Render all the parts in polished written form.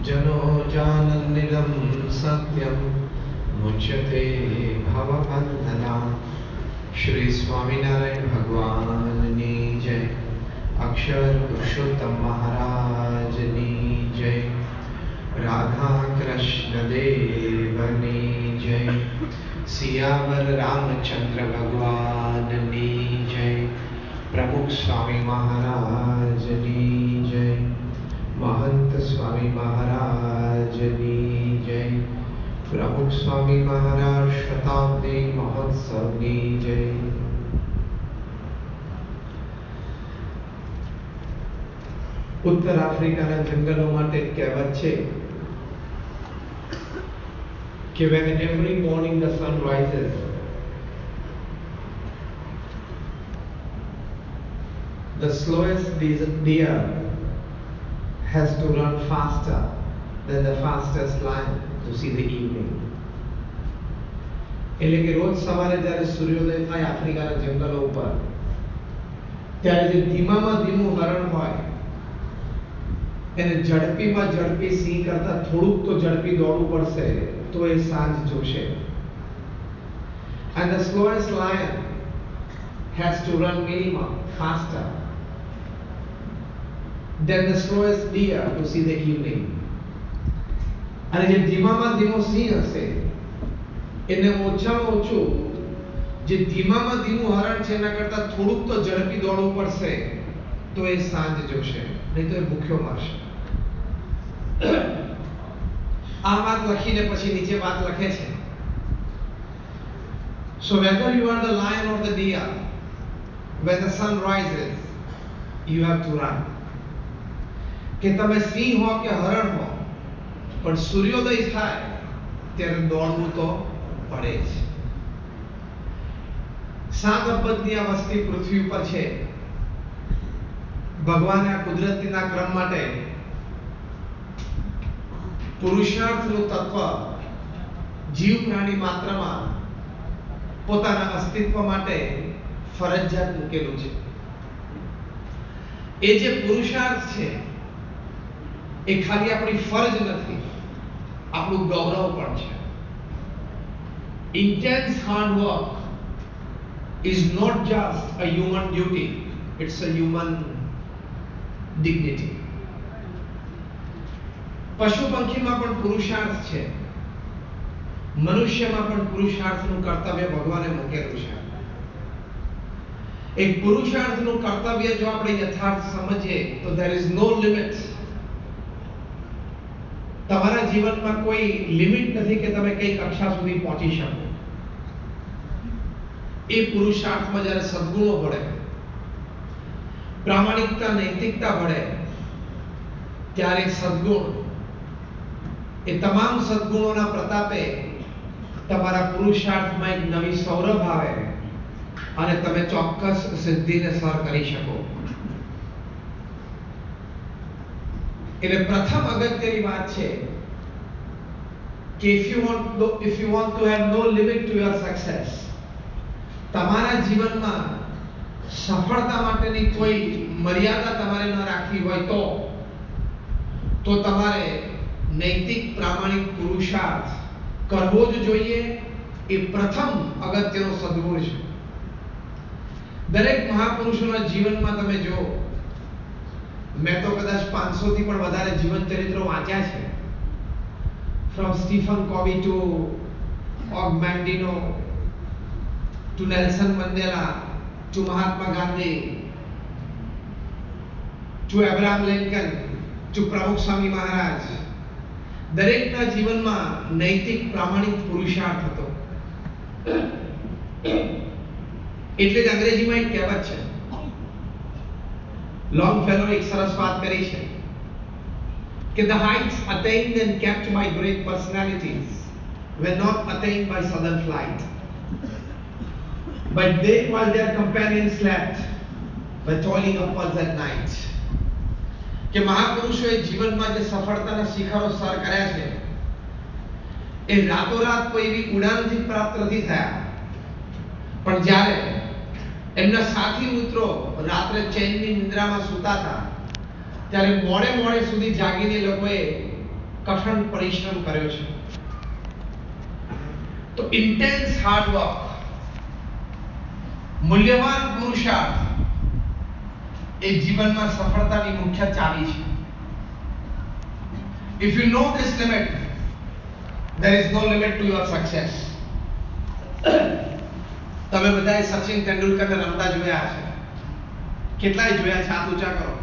जनोजानन्निदं सत्यं मुच्यते भवबन्धनात्। श्री स्वामीनारायण भगवाननी जय। अक्षर पुरुषोत्तम महाराजनी जय। राधा कृष्ण देवनी जय। सियावर रामचंद्र भगवाननी जय। प्रमुख स्वामी महाराजनी जय। महंत स्वामी महाराजनी जय। प्रमुख स्वामी महाराज शताब्दी महोत्सवनी जय। उत्तर आफ्रिकाના જંગલો માટે કહેવત છે કે when every morning the sun rises, the slowest deer has to run faster than the fastest lion to see the evening. એટલે કે રોજ સવારે જ્યારે સૂર્યોદય થાય આફ્રિકાના જંગલો ઉપર, ત્યારે જે ધીમામાં ધીમું હરણ હોય એને ઝડપીમાં ઝડપી સિંહ કરતા થોડુંક તો ઝડપી દોડવું પડશે તો એ સાંજ જોશે. And the slowest lion has to run minimum faster than the slowest deer to see the evening. અને જે ધીમામાં ધીમો સિંહ હશે એને ઓછામાં ઓછું જે ધીમામાં ધીમું હરણ છે એના કરતા થોડુંક તો ઝડપી દોડવું પડશે તો એ સાંજ જોશે, નહીં તો એ ભૂખ્યો મરશે. આ વાત લખીને પછી નીચે વાત લખે છે, so whether you are the lion or the deer, when the sun rises you have to run. કે તમે સિંહ હો કે હરણ હો, પણ સૂર્યોદય થાય ત્યારે દોડવું તો પડે જ. 7 અબજની આ વસ્તી પૃથ્વી ઉપર છે. ભગવાને આ કુદરતીના ક્રમ માટે પુરુષાર્થનું તત્વ જીવ પ્રાણી માત્રમાં પોતાના અસ્તિત્વ માટે ફરજિયાત મૂકેલું છે. એ જે પુરુષાર્થ છે એ ખાલી આપણી ફરજ નથી, આપણું ગૌરવ પણ છે. Intense hard work is not just a human duty, it's a human dignity. પશુ પંખીમાં પણ પુરુષાર્થ છે, મનુષ્યમાં પણ પુરુષાર્થનું કર્તવ્ય ભગવાને મૂકેલું છે. એક પુરુષાર્થનું કર્તવ્ય જો આપણે યથાર્થ સમજીએ તો there is no limit. તમારા જીવનમાં કોઈ લિમિટ નથી કે તમે કઈ કક્ષા સુધી પહોંચી શકો. એ પુરુષાર્થમાં જ્યારે સદ્ગુણો ભળે, પ્રામાણિકતા નૈતિકતા ભળે, ત્યારે સદ્ગુણ એ તમામ સદ્ગુણોના પ્રતાપે તમારા પુરુષાર્થમાં એક નવી સૌરભ આવે અને તમે ચોક્કસ સિદ્ધિને સર કરી શકો. એટલે પ્રથમ અગત્યની વાત છે કે if you want to have no limit to your success, તમારા જીવનમાં સફળતા માટેની કોઈ મર્યાદા તમારે ન રાખવી હોય તો તમારે નૈતિક પ્રામાણિક પુરુષાર્થ કરવો જ જોઈએ. એ પ્રથમ અગત્યનો સદ્ગુણ છે. દરેક મહાપુરુષોના જીવનમાં તમે જો, મેં તો કદાચ 500 થી પણ વધારે જીવન ચરિત્રો વાંચ્યા છે. From Stephen Covey to Og Mandino to Nelson Mandela to Mahatma Gandhi to Abraham Lincoln to Pramukh Swami Maharaj, દરેકના જીવનમાં નૈતિક પ્રામાણિક પુરુષાર્થ હતો. એટલે જ અંગ્રેજીમાં એક કહેવત છે, લોંગફેલો એક સરસ વાત કરી છે કે the heights attained and kept by great personalities were not attained by sudden flight, but they while their companions slept were toiling upwards at night. કે મહાપુરુષોએ જીવનમાં જે સફળતાના શિખરો સર કર્યા છે એ રાતોરાત કોઈ એવી ઉડાનથી પ્રાપ્ત નથી થયા, પણ જ્યારે એમના સાથી મિત્રો રાત્રે ચેનની નિંદ્રામાં સૂતા હતા ત્યારે મોડે મોડે સુધી જાગીને લોકોએ કઠણ પરિશ્રમ કર્યો છે. તો ઇન્ટેન્સ હાર્ડ વર્ક, મૂલ્યવાન પુરુષાર્થ એ જીવનમાં સફળતાની મુખ્ય ચાવી છે. If you know this limit, there is no limit to your success. તમે બધાએ સચિન તેંડુલકરને રમતા જોયા છે. કેટલાય જોયા છે? હાથ ઊંચા કરો.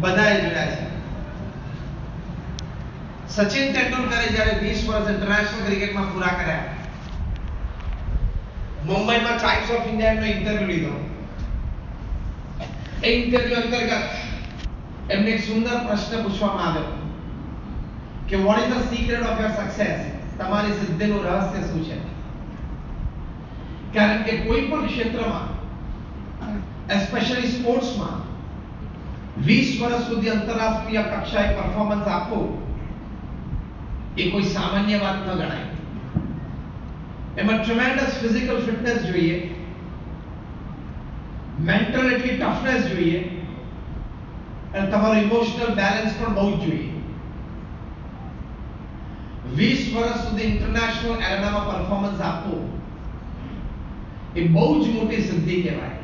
બધાએ જોયા છે. સચિન તેંડુલકરે જ્યારે 20 વર્ષ ઇન્ટરનેશનલ ક્રિકેટમાં પૂરા કર્યા, મુંબઈમાં ટાઈમ્સ ઓફ ઇન્ડિયાનો ઇન્ટરવ્યુ લીધો. એ ઇન્ટરવ્યુ અંતર્ગત એમને એક સુંદર પ્રશ્ન પૂછવામાં આવ્યો કે what is the secret of your success? તમારી સિદ્ધિનું રહસ્ય શું છે? કારણ કે કોઈ પણ ક્ષેત્રમાં, એસ્પેશિયલી સ્પોર્ટ્સમાં 20 વર્ષ સુધી આંતરરાષ્ટ્રીય કક્ષાએ પરફોર્મન્સ આપવું એ કોઈ સામાન્ય વાત ન ગણાય. એમાં ટ્રેમેન્ડસ ફિઝિકલ ફિટનેસ જોઈએ, મેન્ટલ એટલી ટફનેસ જોઈએ, અને તમારો ઇમોશનલ બેલેન્સ પણ બહુ જ જોઈએ. 20 વર્ષ સુધી ઇન્ટરનેશનલ એરેનામાં પરફોર્મન્સ આપવું એ બહુ જ મોટી સિદ્ધિ કહેવાય.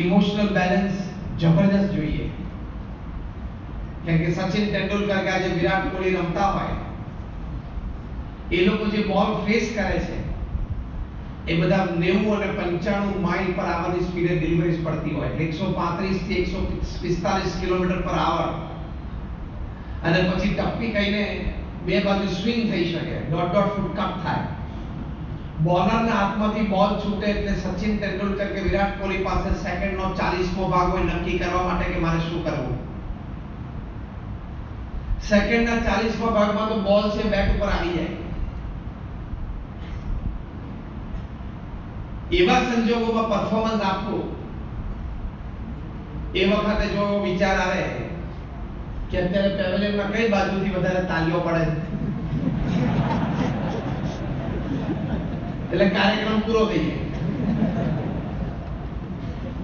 ઇમોશનલ બેલેન્સ જબરદસ્ત જોઈએ. કેમ કે સચિન તેંડુલકર કે આજે વિરાટ કોહલી રમતા હોય, એ લોકો જે બોલ ફેસ કરે છે એ બધા 90 અને 95 માઇલ પર આવરની સ્પીડે ડિલિવરીઝ પડતી હોય, 135 થી 145 કિલોમીટર પર આવર, અને પછી ટપ્પી કહીને બે બાજુ સ્વિંગ થઈ શકે, દોઢ ફૂટ કપ થાય. બોલરના હાથમાંથી બોલ છૂટે એટલે સચિન તેંડુલકર કે વિરાટ કોહલી પાસે સેકન્ડનો 40મો ભાગ હોય નક્કી કરવા માટે કે મારે શું કરવું. સેકન્ડના 40મા ભાગમાં તો બોલ છે બેટ ઉપર આવી જાય. એવા સંજોગોમાં પરફોર્મન્સ આપવું, એ વખતે જો વિચાર આવે કે અત્યારે પેવેલિયનમાં કઈ બાજુથી વધારે તાલીઓ પડે એટલે કાર્યક્રમ પૂરો થઈ જાય.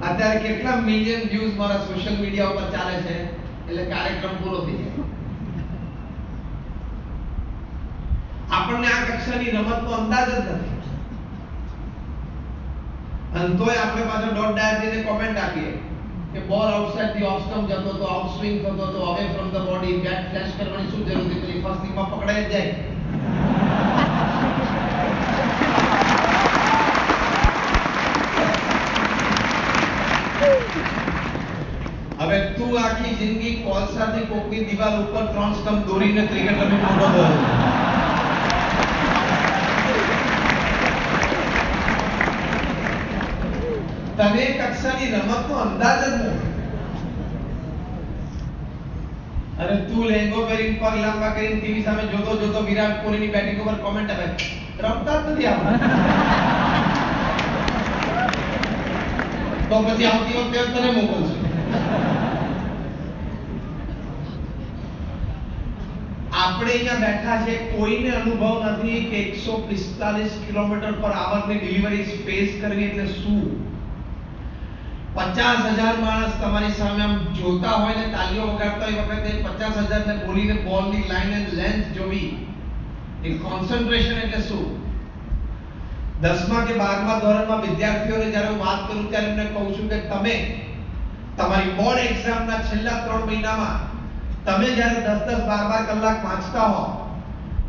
અત્યારે કેટલા મિલિયન વ્યૂઝ મારા સોશિયલ મીડિયા ઉપર ચાલે છે એટલે કાર્યક્રમ પૂરો થઈ જાય. આપણને આ કક્ષાની રમતનો અંદાજ જ નથી, અને તોય આપણે પાછળ ડોટ ડાયરને કોમેન્ટ આપીએ કે બોલ આઉટસાઇડ ધી ઓફ સ્ટમ્પ જતો તો, આઉટ સ્વિંગ થતો તો, away from the body, bat flash કરવાની શું જરૂર હતી? પેલી ફર્સ્ટ થિંગમાં પકડાઈ જ જાય. હવે તું આખી જિંદગી કોલસાથી કોકની દિવાલ ઉપર 3 સ્ટમ્પ દોરીને ક્રિકેટ રમી મોટો થયો. તને કક્ષાની રમતનો અંદાજ જ નથી, અને તું લેંગો પહેરીને પગ લાંબા કરીને ટીવી સામે જોતો જોતો વિરાટ કોહલીની બેટિંગ ઉપર કોમેન્ટ આપે, રમતા જ નથી આપણે. તો પછી આવતી વખતે તને મોકલશું. આપણે અહીંયા બેઠા છે, કોઈને અનુભવ નથી કે 145 કિલોમીટર પર આવરની ડિલિવરી ફેસ કરવી એટલે શું. 50,000 માણસ તમારી સામે આમ જોતા હોય ને તાલીઓ વગાડતા હોય વખતે 50,000 ને બોલીને બોલની લાઈન એન્ડ લેન્થ જોવી, એ કોન્સન્ટ્રેશન એટલે શું. 10મા કે 12મા ધોરણમાં વિદ્યાર્થીઓને જ્યારે હું વાત કરું ત્યારે એમને કહું છું કે તમે તમારી બોર્ડ એક્ઝામના છેલ્લા 3 મહિનામાં તમે જ્યારે 10-10 12-12 કલાક વાંચતા હો,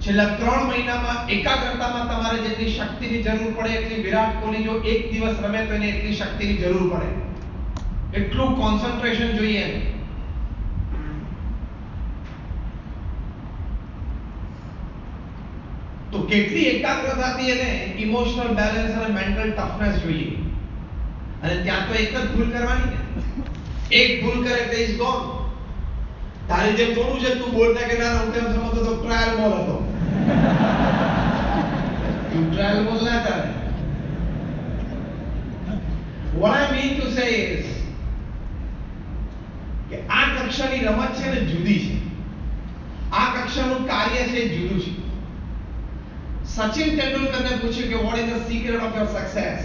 છેલ્લા 3 મહિનામાં એકાગ્રતામાં તમારે જેટલી શક્તિની જરૂર પડે એટલી વિરાટ કોહલી જો એક દિવસ રમે તો એને એટલી શક્તિની જરૂર પડે, એટલું કોન્સન્ટ્રેશન જોઈએ. તો કેટલી એકાગ્રતાથી એને ઇમોશનલ બેલેન્સ અને મેન્ટલ ટફનેસ જોઈએ. અને ત્યાં તો એક જ ભૂલ કરવાની ને, એક ભૂલ કરે એટલે ઇઝ ગોન. તારી જેમ થોડું છે તું બોલતા કે ના હું તેમ સમજતો તો ટ્રાયલ બોલ હતો. ટ્રાયલ બોલ ના કરે. What I mean to say is કે આ કક્ષાની રમત છે ને જુદી છે, આ કક્ષાનું કાર્ય છે જુદું છે. સચિન તેંડુલકરને પૂછ્યું કે what is the secret of your success?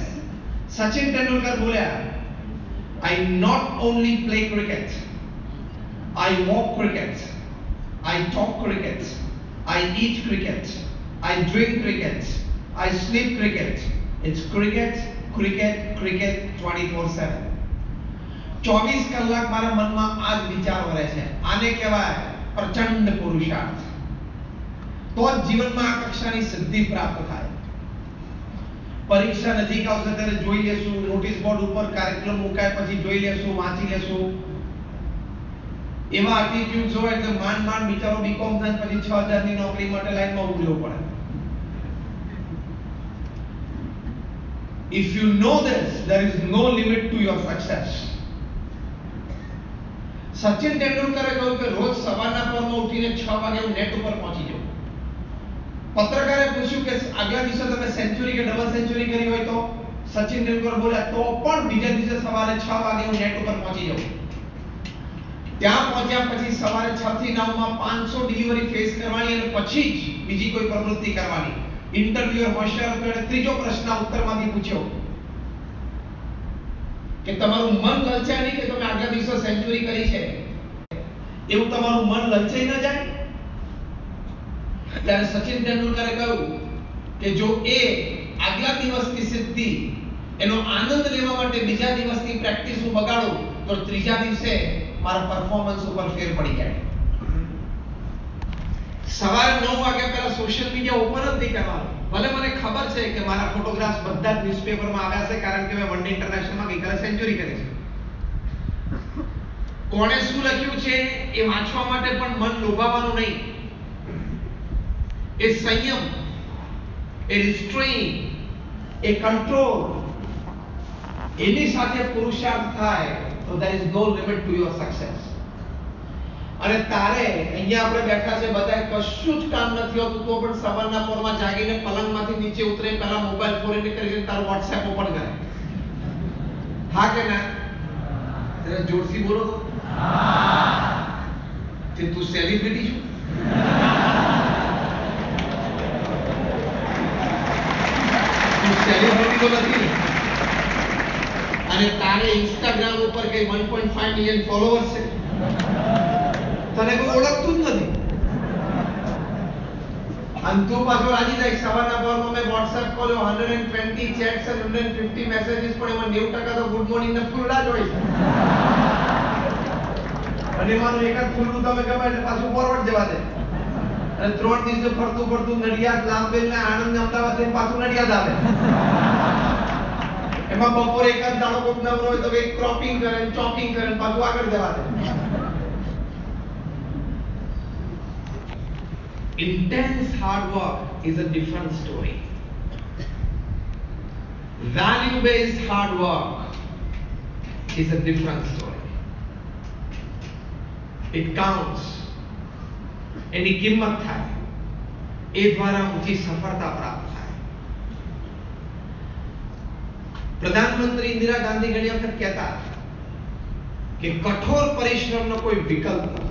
Sachin Tendulkar બોલ્યા, I not only play cricket, I walk cricket. I talk cricket. I eat cricket. I drink cricket. I sleep cricket. It's cricket, cricket, cricket 24/7. 24 કલાક મારા મનમાં આ જ વિચાર વરે છે. આને કહેવાય પ્રચંડ પુરુષાર્થ. તો જ જીવનમાં આ કક્ષાની સિદ્ધિ પ્રાપ્ત થાય. પરીક્ષા નજીક આવશે ત્યારે જોઈ લેશું, નોટિસ બોર્ડ ઉપર કાર્યક્રમ મુકાય પછી જોઈ લેશું, વાંચી લેશું. એવા એટીટ્યુડ્સ હોય એટલે માંડ બિચારો બીકોમ થાય પછી 6000 ની નોકરી માટે લાઈનમાં ઊભું રહેવું પડે. If you know this, there is no limit to your success. Sachin તેંડુલકરે કહ્યું કે રોજ સવારના પરમાં ઉઠીને 6 વાગે હું નેટ ઉપર પહોંચી જાઉં. પત્રકારે પૂછ્યું કે આગલા દિવસે તમે સેન્ચુરી કે ડબલ સેન્ચુરી કરી હોય તો સચિન તેંડુલકર બોલ્યા તો પણ બીજા દિવસે સવારે 6 વાગે હું નેટ ઉપર પહોંચી જાઉં. ત્યાં પહોંચ્યા પછી સવારે 6 થી 9 માં 500 ડિલિવરી ફેસ કરવાની અને પછી જ બીજી કોઈ પ્રવૃત્તિ કરવાની. ઇન્ટરવ્યુઅર હોશિયાર હતો એટલે ત્રીજો પ્રશ્ન ઉત્તરમાંથી પૂછ્યો કે તમારું મન લલચાય નહીં કે તમે આગલા દિવસે સેન્ચુરી કરી છે, એવું તમારું મન લલચાઈ ન જાય? ત્યારે સચિન તેંડુલકરે કહ્યું કે જો એ આગલા દિવસની સિદ્ધિ એનો આનંદ લેવા માટે બીજા દિવસની પ્રેક્ટિસ હું બગાડું તો ત્રીજા દિવસે મારા પરફોર્મન્સ ઉપર ફેર પડી જાય. સવારે 9 વાગ્યા પહેલા સોશિયલ મીડિયા ઓપન જ નહીં કરવાનું. ભલે મને ખબર છે કે મારા ફોટોગ્રાફ્સ બધા જ ન્યૂઝપેપરમાં આવ્યા છે કારણ કે મેં વનડે ઇન્ટરનેશનલમાં ગઈકાલે સેન્ચુરી કરી છે. કોણે શું લખ્યું છે એ વાંચવા માટે પણ મન લોભાવવાનું નહીં. એ સંયમ, એ રિસ્ટ્રેઇન, એ કંટ્રોલ, એની સાથે પુરુષાર્થ થાય તો there is no limit to your success. અને તારે અહીંયા આપણે બેઠા છે બધા કશું જ કામ નથી હોતું તો પણ સવારના પોરમાં જાગીને પલંગમાંથી નીચે ઉતરે પહેલા મોબાઈલ ફોરીને કરીને તારું WhatsApp ઓપન કરે. હા કે ના? જરા જોરથી બોલો તો. કે તું સેલિબ્રિટી છું? સેલિબ્રિટી તો નથી અને તારે ઇન્સ્ટાગ્રામ ઉપર કઈ 1.5 મિલિયન ફોલોઅર્સ છે, તને કોઈ ઓળખતું જ નથી. અને તું પાછો રાજી થાય સવારના પોરમાં મેં WhatsApp ખોલ્યો 120 ચેટ્સ અને 150 મેસેજીસ પણ એમાં 90% તો ગુડ મોર્નિંગ ના ફૂલડા જ હોય છે. અને મારું એક જ ફૂલનું તમે ગમે એટલે પાછું ફોરવર્ડ જવા દે અને 3 દિવસે ફરતું નડિયાદ લાંબેલ ને આણંદ ને અમદાવાદ થઈને પાછું નડિયાદ આવે. એમાં બપોરે એક જ દાડો કોક નવરો હોય તો કઈ ક્રોપિંગ કરે ચોપિંગ કરે પાછું આગળ જવા દે. Intense hard work is a different story. Value based hard work is a different story. It counts. એની કિંમત થાય એ દ્વારા ઊંચી સફળતા પ્રાપ્ત થાય. પ્રધાનમંત્રી ઇન્દિરા ગાંધી ઘણી વખત કહેતા કે કઠોર પરિશ્રમનો કોઈ વિકલ્પ નથી.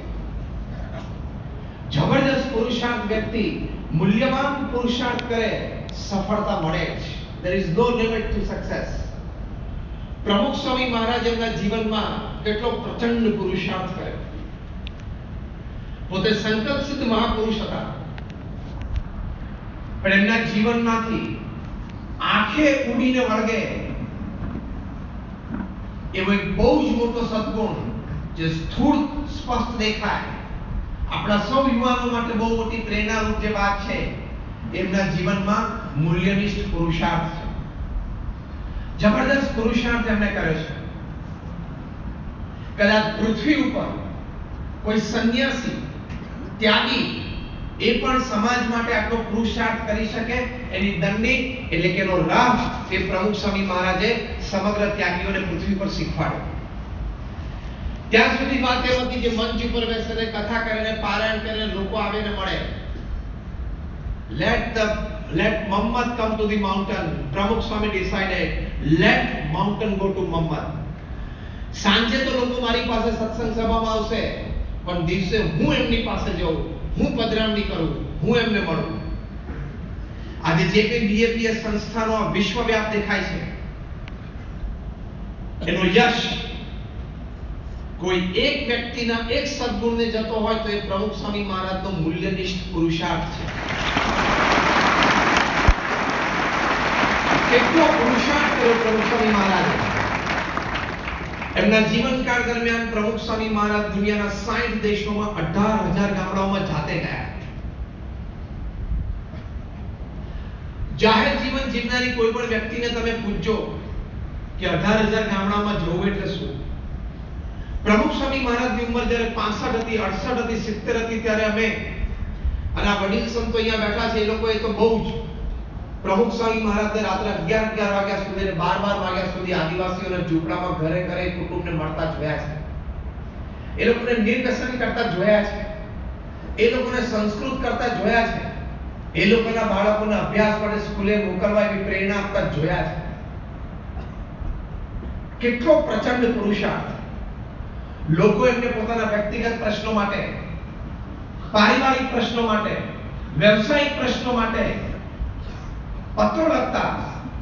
જબરદસ્ત પુરુષાર્થ વ્યક્તિ મૂલ્યવાન પુરુષાર્થ કરે સફળતા મળે જ. There is no limit to success. પ્રમુખ સ્વામી મહારાજ એમના જીવનમાં કેટલો પ્રચંડ પુરુષાર્થ કર્યો. પોતે સંકલ્પ સિદ્ધ મહાપુરુષ હતા પણ એમના જીવનમાંથી આંખે ઉડીને વળગે એવો એક બહુ જ મોટો સદગુણ જે સ્થૂળ સ્પષ્ટ દેખાય આપણા સૌ યુવાનો માટે બહુ મોટી પ્રેરણારૂપ જે વાત છે એમના જીવનમાં મૂલ્યનિષ્ઠ પુરુષાર્થ છે. જબરદસ્ત પુરુષાર્થ એમણે કર્યો છે. કદાચ પૃથ્વી ઉપર કોઈ સંન્યાસી ત્યાગી એ પણ સમાજ માટે આટલો પુરુષાર્થ કરી શકે એની દંડી એટલે કે એનો રાહ એ પ્રમુખ સ્વામી મહારાજે સમગ્ર ત્યાગીઓને પૃથ્વી પર શીખવાડ્યો. ત્યાં સુધી વાત એ હતી કે મંચ ઉપર બેસીને કથા કરીને પારાયણ કરીને લોકો આવે ને મળે. let Muhammad come to the mountain. પ્રમુખ સ્વામી decided let mountain go to Muhammad. સાંજે તો લોકો મારી પાસે સત્સંગ સભામાં આવશે પણ દિવસે હું એમની પાસે જાઉં, હું પધરામણી કરું, હું એમને મળું. આજે જે કંઈ બીએપીએસ સંસ્થાનો આ વિશ્વવ્યાપ દેખાય છે એનો યશ કોઈ એક વ્યક્તિના એક સદગુણને જતો હોય તો એ પ્રમુખ સ્વામી મહારાજનો મૂલ્યનિષ્ઠ પુરુષાર્થ છે. કેટલો પુરુષાર્થ કર્યો પ્રમુખ સ્વામી મહારાજે. એમના જીવનકાળ દરમિયાન પ્રમુખ સ્વામી મહારાજ દુનિયાના 60 દેશોમાં 18,000 ગામડાઓમાં જાતે ગયા. જાહેર જીવન જીવનારી કોઈ પણ વ્યક્તિને તમે પૂછજો કે 18,000 ગામડાઓમાં જવું એટલે શું? પ્રમુખ સ્વામી મહારાજની ઉંમર જ્યારે 65 હતી, 68 હતી, 70 હતી ત્યારે અમે અને આ વડીલ સંતો અહીંયા બેઠા છે એ લોકોએ તો બહુ જ પ્રમુખ સ્વામી મહારાજને રાત્રે 11 વાગ્યા સુધી અને 12 વાગ્યા સુધી આદિવાસીઓના ઝૂંપડામાં ઘરે ઘરે કુટુંબને મળતા જોયા છે. એ લોકોને નિર્વ્યસન કરતા જોયા છે. એ લોકોને સંસ્કૃત કરતા જોયા છે. એ લોકોના બાળકોને અભ્યાસ માટે સ્કૂલે મોકલવા એવી પ્રેરણા આપતા જોયા છે. કેટલો પ્રચંડ પુરુષાર્થ. લોકો એમને પોતાના વ્યક્તિગત પ્રશ્નો માટે, પારિવારિક પ્રશ્નો માટે, વ્યવસાયિક પ્રશ્નો માટે પત્રો લખતા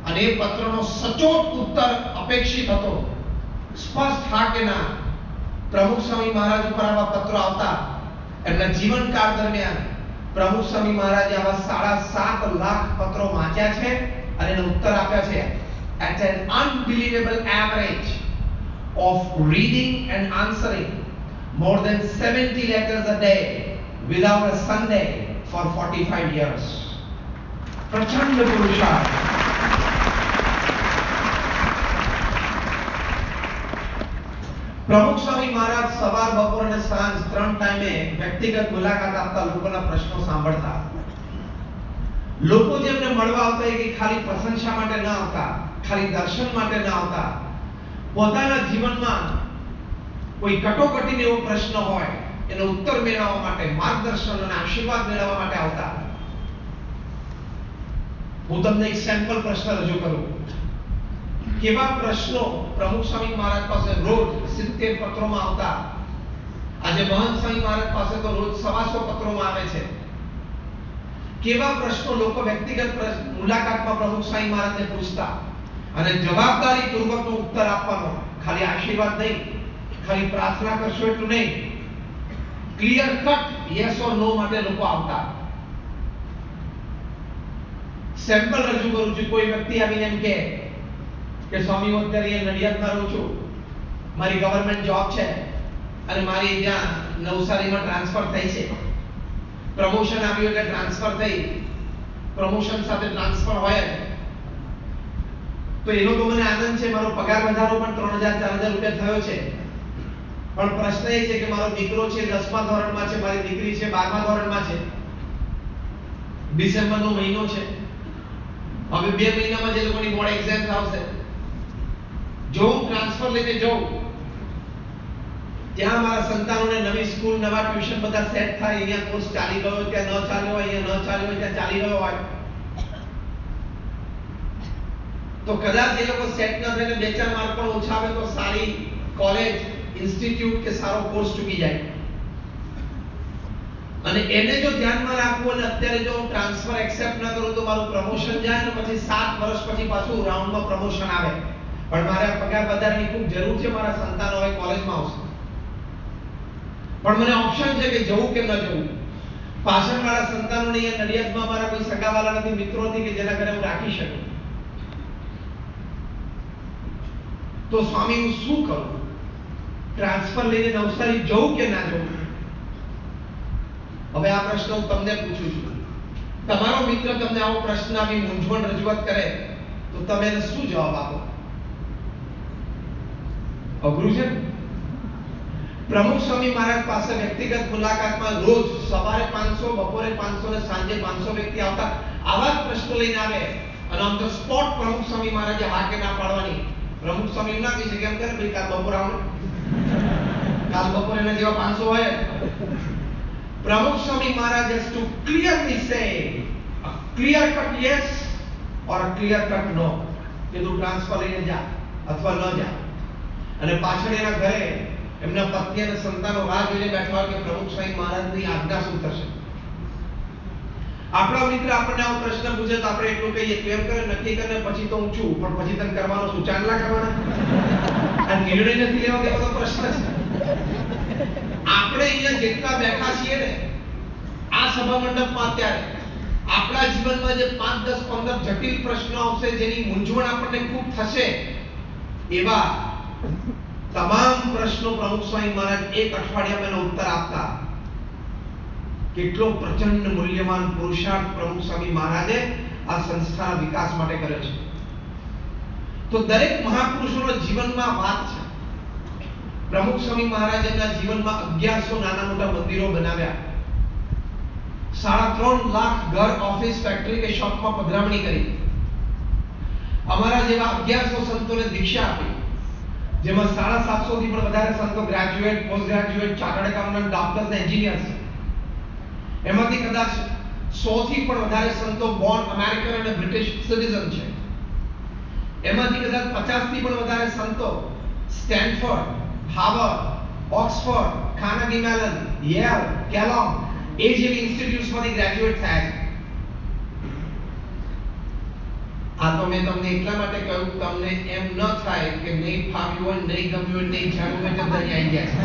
અને એ પત્રનો સચોટ ઉત્તર અપેક્ષિત હતો. સ્પષ્ટ હા કે ના. પ્રમુખ સ્વામી મહારાજ ઉપર આવા પત્રો આવતા. એમના જીવનકાળ દરમિયાન પ્રમુખ સ્વામી મહારાજે આવા 7.5 લાખ પત્રો વાંચ્યા છે અને એનો ઉત્તર આપ્યા છે. At an unbelievable average of reading and answering more than 70 letters a day without a Sunday for 45 years. प्रचंड पुरुषार्थ. प्रमुख स्वामी महाराज सवार, बपोर અને સાંજ 3 ટાઈમે વ્યક્તિગત મુલાકાત આપતા લોકોના પ્રશ્નો સાંભળતા. લોકો જેમને મળવા આવતા એ ખાલી પ્રશંસા માટે ન આવતા, ખાલી દર્શન માટે ન આવતા. પોતાના જીવનમાં કોઈ કટોકટીનો એવો પ્રશ્ન હોય એનો ઉત્તર મેળવવા માટે, માર્ગદર્શન અને આશીર્વાદ મેળવવા માટે આવતા. હું તમને એક સેમ્પલ પ્રશ્ન રજૂ કરું. કેવા પ્રશ્નો પ્રમુખ સ્વામી મહારાજ પાસે રોજ 70 પત્રોમાં આવતા. આજે મહંત સ્વામી મહારાજ પાસે તો રોજ 125 પત્રોમાં આવે છે. કેવા પ્રશ્નો લોકો વ્યક્તિગત મુલાકાતમાં પ્રમુખ સ્વામી મહારાજને પૂછતા અને જવાબદારી પૂર્વકનો ઉત્તર આપવાનો. ખાલી આશીર્વાદ નહીં, ખાલી પ્રાર્થના કરશો એટલું નહીં, ક્લિયર કટ યસ ઓર નો માટે લોકો આવતા. સેમ્પલ રજૂ કરું છું. કોઈ વ્યક્તિ આવીને એમ કે સ્વામી હું અત્યારે અહીંયા નડિયાદમાં રહું છું, મારી ગવર્નમેન્ટ જોબ છે અને મારી ત્યાં નવસારીમાં ટ્રાન્સફર થઈ છે. પ્રમોશન આવ્યું એટલે ટ્રાન્સફર થઈ. પ્રમોશન સાથે ટ્રાન્સફર હોય તો એનો તો મને આનંદ છે. મારો પગાર વધારો પણ 3,000-4,000 રૂપિયા થયો છે. પણ પ્રશ્ન એ છે કે મારો દીકરો છે 10મા ધોરણમાં છે, મારી દીકરી છે 12મા ધોરણમાં છે. ડિસેમ્બરનો મહિનો છે. હવે 2 મહિનામાં જે લોકોની બોર્ડ એક્ઝામ આવશે. જો હું ટ્રાન્સફર લઈને જાઉં ત્યાં મારા સંતાનોને નવી સ્કૂલ, નવા ટ્યુશન બધા સેટ થાય. અહીંયા કોર્સ ચાલી ગયો, ત્યાં ન ચાલ્યો હોય, અહીંયા ન ચાલ્યો હોય, ત્યાં ચાલી ગયો હોય તો કદાચ એ લોકો સેટ ન થઈને 2-4 માર્ક પણ ઓછા આવે તો સારી કોલેજ, ઇન્સ્ટિટ્યૂટ કે સારો કોર્સ ચૂકી જાય. અને એને જો ધ્યાનમાં રાખવું અને અત્યારે જો હું ટ્રાન્સફર એક્સેપ્ટ ન કરું તો મારું પ્રમોશન જાય ને પછી 7 વર્ષ પછી પાછું રાઉન્ડમાં પ્રમોશન આવે. પણ મારે પગાર વધારવાની ખૂબ જરૂર છે. મારા સંતાનો હવે કોલેજમાં આવશે પણ મને ઓપ્શન છે કે જવું કે ન જવું. પાછળવાળા સંતાનોને અહીંયા નડિયાદમાં મારા કોઈ સગાવાલા નથી, મિત્રો નથી કે જેના ઘરે હું રાખી શકું. તો સ્વામી હું શું કરું? ટ્રાન્સફર લઈને નવસારી જવું કે ના જવું? હવે આ પ્રશ્ન હું તમને પૂછું છું. તમારો મિત્ર તમને આવો પ્રશ્ન આપી મૂંઝવણ રજૂઆત કરે તો તમે એને શું જવાબ આપો? અઘરું છે. પ્રમુખ સ્વામી મહારાજ પાસે વ્યક્તિગત મુલાકાતમાં રોજ સવારે 500, બપોરે 500 અને સાંજે 500 વ્યક્તિ આવતા. આવા જ પ્રશ્નો લઈને આવે અને ઓન ધ સ્પોટ પ્રમુખ સ્વામી મહારાજે હા કે ના પાડવાની. પ્રમુખ સ્વામી ના કહી શકે એમ કરે ભાઈ કાલ બપોર આવો, કાલ બપોરે એના જેવા 500 હોય. પ્રમુખ Swami Maharaj has to clearly say a clear cut yes or a clear cut no કે તું ટ્રાન્સફર લઈને જા અથવા ન જા. અને પાછળ એના ઘરે એમના પત્ની અને સંતાનો રાહ જોઈને બેઠા હોય કે પ્રમુખ સ્વામી મહારાજની આજ્ઞા શું થશે. આપણા મિત્ર આપણને આવો પ્રશ્ન પૂછે તો આપણે એટલું કહીએ તું એમ કરે નક્કી કરીને પછી તો હું છું, પણ પછી તને કરવાનો શું? ચાંદલા કરવાના? આ નિર્ણય નથી લેવા દેવાનો પ્રશ્ન છે. આપણે અહીંયા જેટલા બેઠા છીએ ને આ સભા મંડપમાં અત્યારે આપણા જીવનમાં જે 5 10 15 જટિલ પ્રશ્નો આવશે જેની મૂંઝવણ આપણને ખૂબ થશે એવા તમામ પ્રશ્નો પ્રમુખ સ્વામી મહારાજ એક અઠવાડિયામાં એનો ઉત્તર આપતા. કેટલો પ્રચંડ મૂલ્યવાન પુરુષાર્થ પ્રમુખ સ્વામી મહારાજે આ સંસ્થાના વિકાસ માટે કર્યો છે. તો દરેક મહાપુરુષોના જીવનમાં વાત છે. પ્રમુખ સ્વામી મહારાજ એમના જીવનમાં 1100 નાના મોટા મંદિરો બનાવ્યા, 3.5 લાખ ઘર, ઓફિસ, ફેક્ટરી કે શોપમાં પધરામણી કરી. અમારા જેવા 1100 સંતોને દીક્ષા આપી, જેમાં 750 થી પણ વધારે સંતો graduate, post graduate, chartered accountant, doctors ને એન્જિનિયર્સ છે. એમાંથી કદાચ 100 થી પણ વધારે સંતો બોર્ન અમેરિકન અને બ્રિટિશ સિટીઝન છે. એમાંથી કદાચ 50 થી પણ વધારે સંતો Stanford, Harvard, Oxford, Carnegie Mellon, Yale, Kellogg એ જેવી ઇન્સ્ટિટ્યૂટ્સમાંથી ગ્રેજ્યુએટ થયા છે. આ તો મેં તમને એટલા માટે કહ્યું તમને એમ ન થાય કે નહીં ફાવ્યું હોય, નહીં ગમ્યું હોય, નહીં જાણ્યું હોય તો દરિયા આવી ગયા છે.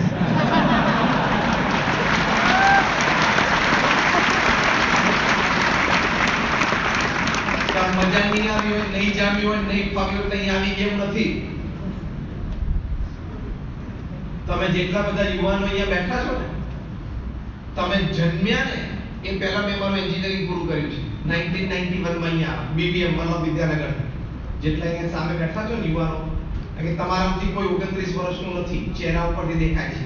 મજા નહીં આવી હોય, નહીં જામ્યું હોય, નહીં ફાવ્યું હોય, અહીં આવી કેમ નથી. તમે જેટલા બધા યુવાનો અહીંયા બેઠા છો ને, તમે જન્મ્યા ને એ પહેલા મેં મારું એન્જિનિયરિંગ પૂરું કર્યું છે 1991 માં અહીંયા બીબીએમ વલ્લભ વિદ્યાનગર. જેટલા અહીંયા સામે બેઠા છો ને યુવાનો, કે તમારામાંથી કોઈ 29 વર્ષનું નથી, ચહેરા ઉપરથી દેખાય છે.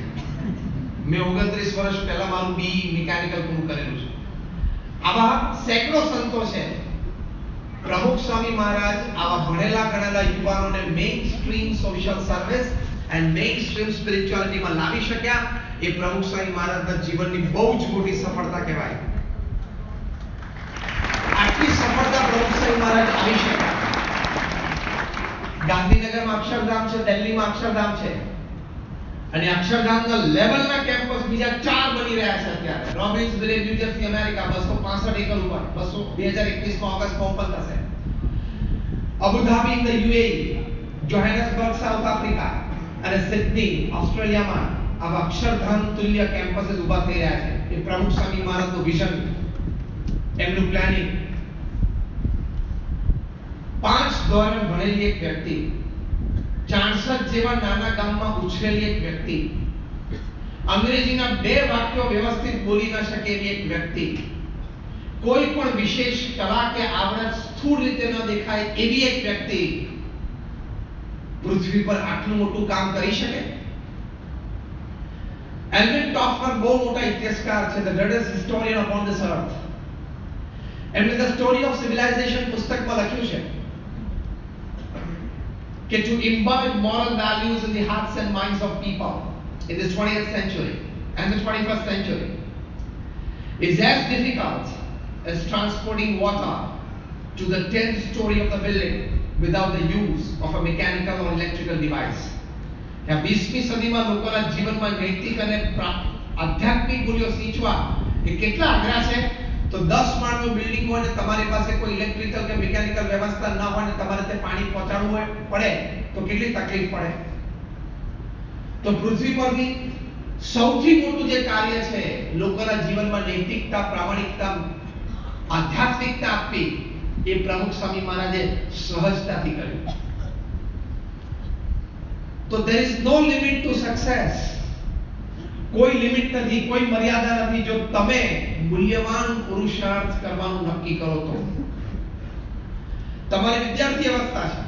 મેં 29 વર્ષ પહેલા મારું બી મિકેનિકલ પૂરું કરેલું છે. આવા સેંકડો સંતો છે. પ્રમુખ સ્વામી મહારાજ આવા ભણેલા ગણેલા યુવાનોને mainstream social service and mainstream સ્પિરિચ્યુઆલિટીમાં લાવી શક્યા. એ પ્રમુખ સ્વામી મહારાજના જીવનની બહુ જ મોટી સફળતા કહેવાય. આટલી સફળતા પ્રમુખ સ્વામી મહારાજ આવી શક્યા. ગાંધીનગરમાં અક્ષરધામ છે, દિલ્હીમાં અક્ષરધામ છે, અને અક્ષરધામના લેવલના કેમ્પસ બીજા 4 બની રહ્યા છે અત્યારે. Robbins village, New Jersey, America 265 acre ઉપર 2021 માં ઓગસ્ટમાં ઓપન થશે. Abu Dhabi in the UAE, Johannesburg South Africa અને સિડની ઓસ્ટ્રેલિયામાં આવા અક્ષરધામ તુલ્ય કેમ્પસીસ ઊભા થઈ રહ્યા છે. એ પ્રમુખ સ્વામી મહારાજનું વિઝન, એમનું પ્લાનિંગ. 5 ધોરણ ભણેલી એક વ્યક્તિ, 64 જેવા નાના ગામમાં ઉછરેલી એક વ્યક્તિ, અંગ્રેજીના 2 વાક્યો વ્યવસ્થિત બોલી ન શકે એવી એક વ્યક્તિ, કોઈ પણ વિશેષ કલા કે આવડત સ્થૂળ રીતે ન દેખાય એવી એક વ્યક્તિ પૃથ્વી પર આટલું મોટું કામ કરી શકે? એલ્વિન ટોફલર બહુ મોટા ઇતિહાસકાર છે, the greatest historian upon this earth. એમણે the story of civilization પુસ્તકમાં લખ્યું છે કે to imbibe moral values in the hearts and minds of people in the 20th century and the 21st century is as difficult as transporting water to the 10th story of the building without the use of a mechanical or electrical device. કે 20મી સદીમાં લોકોના જીવનમાં નૈતિક અને આધ્યાત્મિક મૂલ્યો શીખવા એ કેટલા અઘરા છે. તો 10 માળનું બિલ્ડિંગ હોય ને તમારી પાસે કોઈ ઇલેક્ટ્રિકલ કે મિકેનિકલ વ્યવસ્થા ન હોય ને તમારે તે પાણી પહોંચાડવું પડે તો કેટલી તકલીફ પડે. તો પૃથ્વી પરથી સૌથી મોટું જે કાર્ય છે લોકોના જીવનમાં નૈતિકતા, પ્રામાણિકતા, આધ્યાત્મિકતા આપવી, એ પ્રમુખ સ્વામી મહારાજે સહજતાથી કર્યું. તો there is no limit to success. કોઈ લિમિટ નથી, કોઈ મર્યાદા નથી જો તમે મૂલ્યવાન પુરુષાર્થ કરવાનું નક્કી કરો તો. તમારી વિદ્યાર્થી અવસ્થા છે,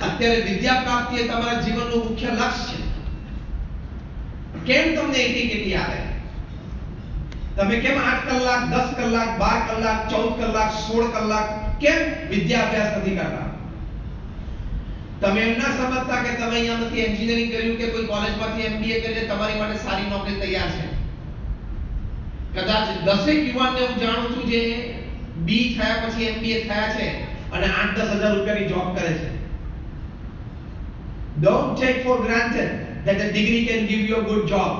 અત્યારે વિદ્યા પ્રાપ્તિ એ તમારા જીવનનું મુખ્ય લક્ષ્ય છે. કેમ તમને એટી આવે? તમે કેમ 8 કલાક, 10 કલાક, 12 કલાક, 14 કલાક, 16 કલાક કેમ વિદ્યા અભ્યાસ નથી કરતા? તમે એમ ના સમજતા કે તમે અહીંયાથી એન્જિનિયરિંગ કર્યું કે કોઈ કોલેજમાંથી એમબીએ કરીને તમારી માટે સારી નોકરી તૈયાર છે. કદાચ 10 યુવાનને હું જાણું છું જે બી થયા પછી એમબીએ થયા છે અને 8-10 હજાર રૂપિયાની જોબ કરે છે. Don't take for granted that a degree can give you a good job.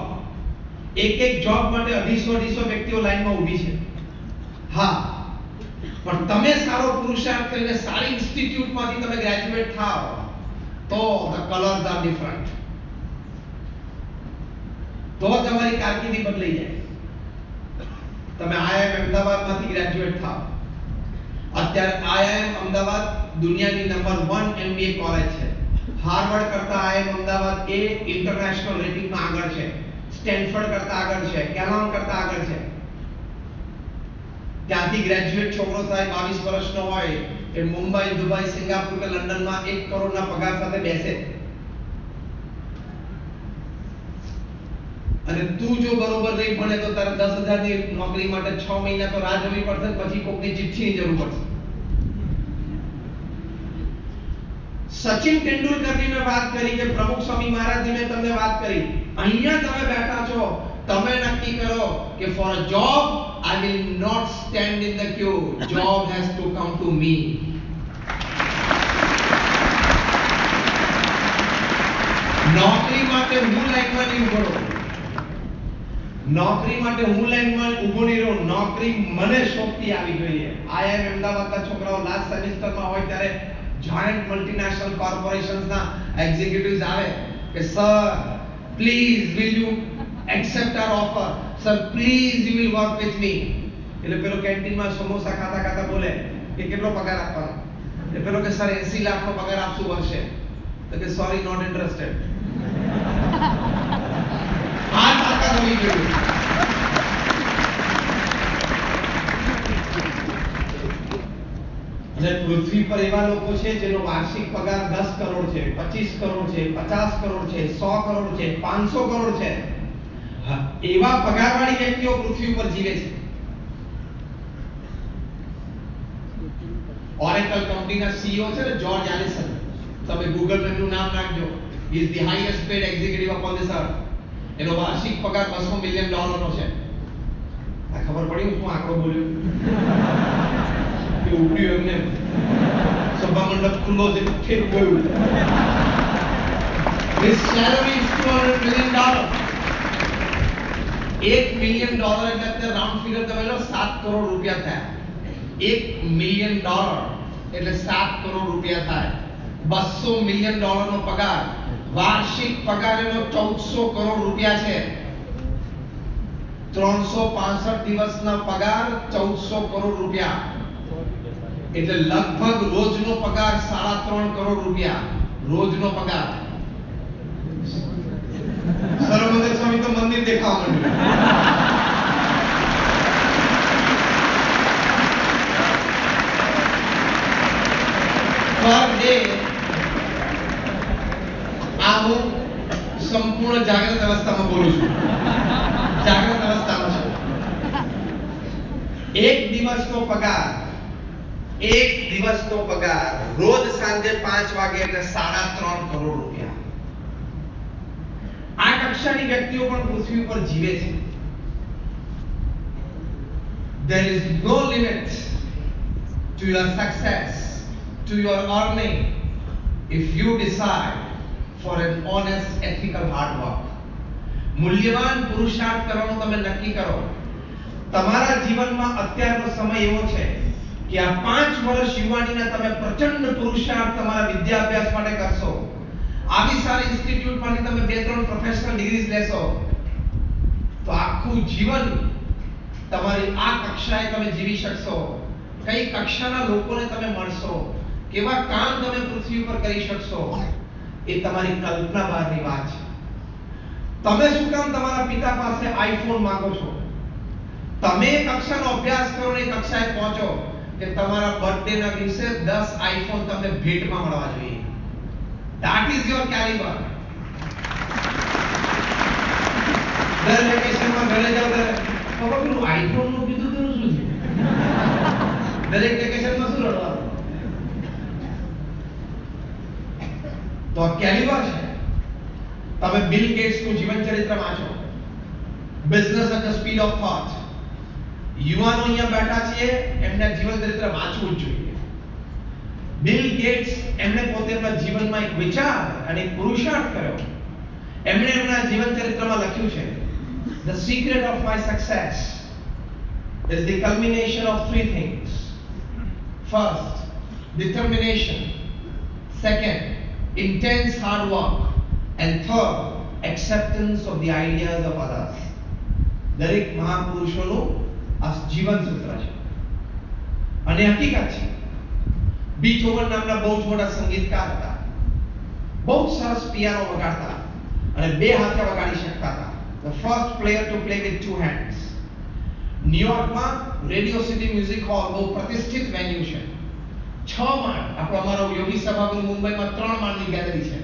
એક જોબ માટે 250 વ્યક્તિઓ લાઈનમાં ઊભી છે. હા, પણ તમે સારો પુરુષાર્થ કરીને સારી ઇન્સ્ટિટ્યૂટમાંથી તમે ગ્રેજ્યુએટ થાઓ તો the colors are different. તો તમારી કારકિર્દી બદલાઈ જાય. તમે આઈઆઈએમ અમદાવાદમાંથી ગ્રેજ્યુએટ થાઓ. અત્યારે આઈઆઈએમ અમદાવાદ દુનિયાની નંબર 1 એમબીએ કોલેજ છે. હાર્વર્ડ કરતા આઈઆઈએમ અમદાવાદ એ ઇન્ટરનેશનલ રેટિંગમાં આગળ છે. સ્ટેનફોર્ડ કરતા આગળ છે. કેલોન કરતા આગળ છે. ત્યાંથી ગ્રેજ્યુએટ છોકરો થાય 22 વર્ષનો હોય એ મુંબઈ, દુબઈ, સિંગાપુર કે લંડનમાં 1 કરોડના પગાર સાથે બેસે. અને તું જો બરોબર નહીં ભણે તો તારે 10,000 ની નોકરી માટે 6 મહિના તો રાહ જોવી પડશે, પછી કોકની ચિઠ્ઠીની જરૂર પડશે. સચિન તેંડુલકરની મેં વાત કરી કે પ્રમુખ સ્વામી મહારાજની મેં તમને વાત કરી. અહીંયા તમે બેઠા છો, તમે નક્કી કરો કે for a job I will not stand in the queue. Job has to come to me. નોકરી માટે હું લાઈનમાં નહીં ઉભો રહું. નોકરી માટે હું લાઈનમાં ઉભો નહીં રહું. નોકરી મને શોધતી આવી જોઈએ. આઈઆઈએમ અમદાવાદના છોકરાઓ લાસ્ટ સેમિસ્ટરમાં હોય ત્યારે જાયન્ટ મલ્ટીનેશનલ કોર્પોરેશન્સના એક્ઝિક્યુટિવ્સ આવે કે sir please will you accept our offer, sir please you will work with me. એટલે પેલો કેન્ટીનમાં સમોસા ખાતા ખાતા બોલે કે કેટલો પગાર આપવાનો? એટલે પેલો કે સર 80 લાખનો પગાર આપશું વર્ષે. તો કે સોરી નોટ ઇન્ટરેસ્ટેડ. આ તાકાત હોવી જોઈએ. અને પૃથ્વી પર એવા લોકો છે જેનો વાર્ષિક પગાર 10 કરોડ છે, 25 કરોડ છે, 50 કરોડ છે, 100 કરોડ છે, 500 કરોડ છે. એવા પગારવાળી વ્યક્તિઓ પૃથ્વી પર જીવે છે. ઓરેકલ કંપનીના સીઈઓ છે ને જ્યોર્જ એલિસન, તમે ગૂગલ પર એનું નામ નાખજો. He is the highest paid executive upon this earth. એનો વાર્ષિક પગાર $200 મિલિયન નો છે. આ ખબર પડી હું આંકડો બોલ્યો કે ઉઠ્યું એમને સભા મંડપ ખુલ્લો છે ઠેક ગયું. His salary is $200 million. $1 million એટલે અત્યારે રાઉન્ડ ફિગર તમે લો 7 કરોડ રૂપિયા થયા. $1 million એટલે 7 કરોડ રૂપિયા થાય. $200 મિલિયન નો પગાર, વાર્ષિક પગાર એનો 1400 કરોડ રૂપિયા છે. 365 દિવસના પગાર 1400 કરોડ રૂપિયા એટલે લગભગ રોજનો પગાર 3.5 કરોડ રૂપિયા. રોજનો પગાર. સર્વમંગલ સ્વામી તો મંદિર દેખાવા માંડ્યું. પર ડે આ હું સંપૂર્ણ જાગૃત અવસ્થામાં બોલું છું. જાગૃત અવસ્થામાં છું. એક દિવસનો પગાર રોજ સાંજે 5 વાગે એટલે 3.5 કરોડ રૂપિયા. આ કક્ષાની વ્યક્તિઓ પણ પૃથ્વી પર જીવે છે. There is no limit to your success, to your earning, if you decide for an honest, ethical hard work. મૂલ્યવાન પુરુષાર્થ કરવાનું તમે નક્કી કરો. તમારા જીવનમાં અત્યારનો સમય એવો છે કે આ 5 વર્ષ યુવાનીના તમે પ્રચંડ પુરુષાર્થ તમારા વિદ્યાભ્યાસ માટે કરશો. આવી સારી ઇન્સ્ટિટ્યૂટમાંથી તમે 2-3 પ્રોફેશનલ ડિગ્રીઝ લેશો તો આખું જીવન તમારી આ કક્ષાએ તમે જીવી શકશો. કઈ કક્ષાના લોકોને તમે મળશો, કેવા કામ તમે પૃથ્વી પર કરી શકશો, એ તમારી કલ્પના બહારની વાત છે. તમે શું કામ તમારા પિતા પાસે આઈફોન માંગો છો? તમે કક્ષાનો અભ્યાસ કરો ને કક્ષાએ પહોંચો કે તમારા બર્થડે ના દિવસે 10 આઈફોન તમને ભેટમાં મળવા જોઈએ. That is your caliber. દર વેકેશનમાં ઘરે જાવ ત્યારે બાબા પેલું આઈફોન નું કીધું તેનું શું છે? દરેક વેકેશનમાં શું રડવાનું? તો આ કેલિબર છે. તમે બિલ ગેટ્સ નું જીવન ચરિત્ર વાંચો. Business at the speed of thought. યુવાનો અહીંયા બેઠા છે, એમના જીવન ચરિત્ર વાંચવું જ જોઈએ. બિલ ગેટ્સ એમણે પોતે એમના જીવનમાં એક વિચાર અને એક પુરુષાર્થ કર્યો. એમણે એમના જીવન ચરિત્રમાં લખ્યું છે, The secret of my success is the culmination of 3 things. First, determination. Second, intense hard work. And third, acceptance of the ideas of others. દરેક મહાપુરુષોનું આ જીવન સૂત્ર છે અને હકીકત છે. બીથોવન નામના બહુ જ મોટા સંગીતકાર હતા, બહુ સરસ પિયાનો વગાડતા અને બે હાથે વગાડી શકતા હતા. The first player to play with two hands. ન્યુયોર્કમાં રેડિયો સિટી મ્યુઝિક હોલ બહુ પ્રતિષ્ઠિત વેન્યુ છે. 6 માળ, આપણો અમારો યોગી સભાગૃહ મુંબઈમાં 3 માળની ગેલેરી છે.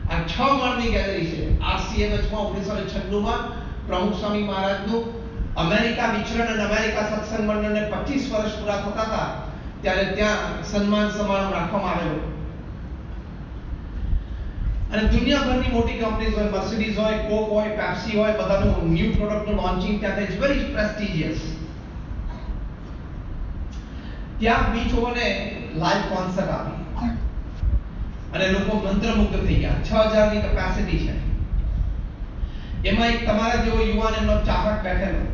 આ 6 માળની ગેલેરી છે. RCMH માં 1996માં પ્રમુખ સ્વામી મહારાજનું અમેરિકા વિચરણ અને અમેરિકા સત્સંગ મંડળને 25 વર્ષ પૂરા થતા હતા ત્યારે ત્યાં સન્માન સમારોહ રાખવામાં આવેલો. અને દુનિયાભરની મોટી કંપનીઝ હોય, મર્સિડીઝ હોય, કોક હોય, પેપ્સી હોય, બધાનું ન્યૂ પ્રોડક્ટનું લોન્ચિંગ ત્યાં થાય. It's very prestigious. ત્યાં બીથોવને લાઈવ કોન્સર્ટ આપી અને લોકો મંત્રમુગ્ધ થઈ ગયા. 6000 ની કેપેસિટી છે. એમાં એક તમારા જેવો યુવાન એમનો ચાહક બેઠેલો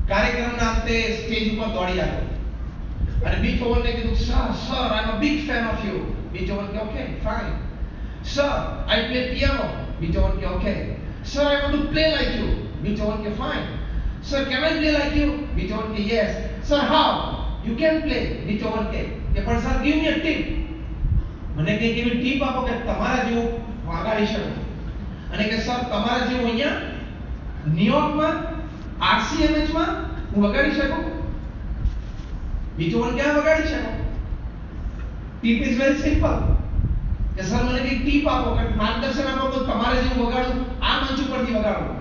કાર્યક્રમના અંતે સ્ટેજ ઉપર દોડી આવ્યો અને બીથોવનને કીધું, sir I am a big fan of you. Beethoven કે okay fine. Sir, I play piano. Beethoven ke okay. Sir, I want to play like you. Beethoven ke fine. Sir, can I play like you? Beethoven ke yes. Sir, how? You can play. Beethoven ke but sir, give me a tip. મને કે કેવી tip આપો કે તમારા જેવું વગાડી શકો. અને કે સર તમારા જેવું અહીંયા ન્યુયોર્કમાં RCMH માં હું વગાડી શકું. બીથોવન ક્યાં વગાડી શકો? Tip is very simple. કે સર મને કઈ ટીપ આપો કે માર્ગદર્શન આપો તો તમારે જેવું વગાડું, આ મંચ ઉપરથી વગાડું.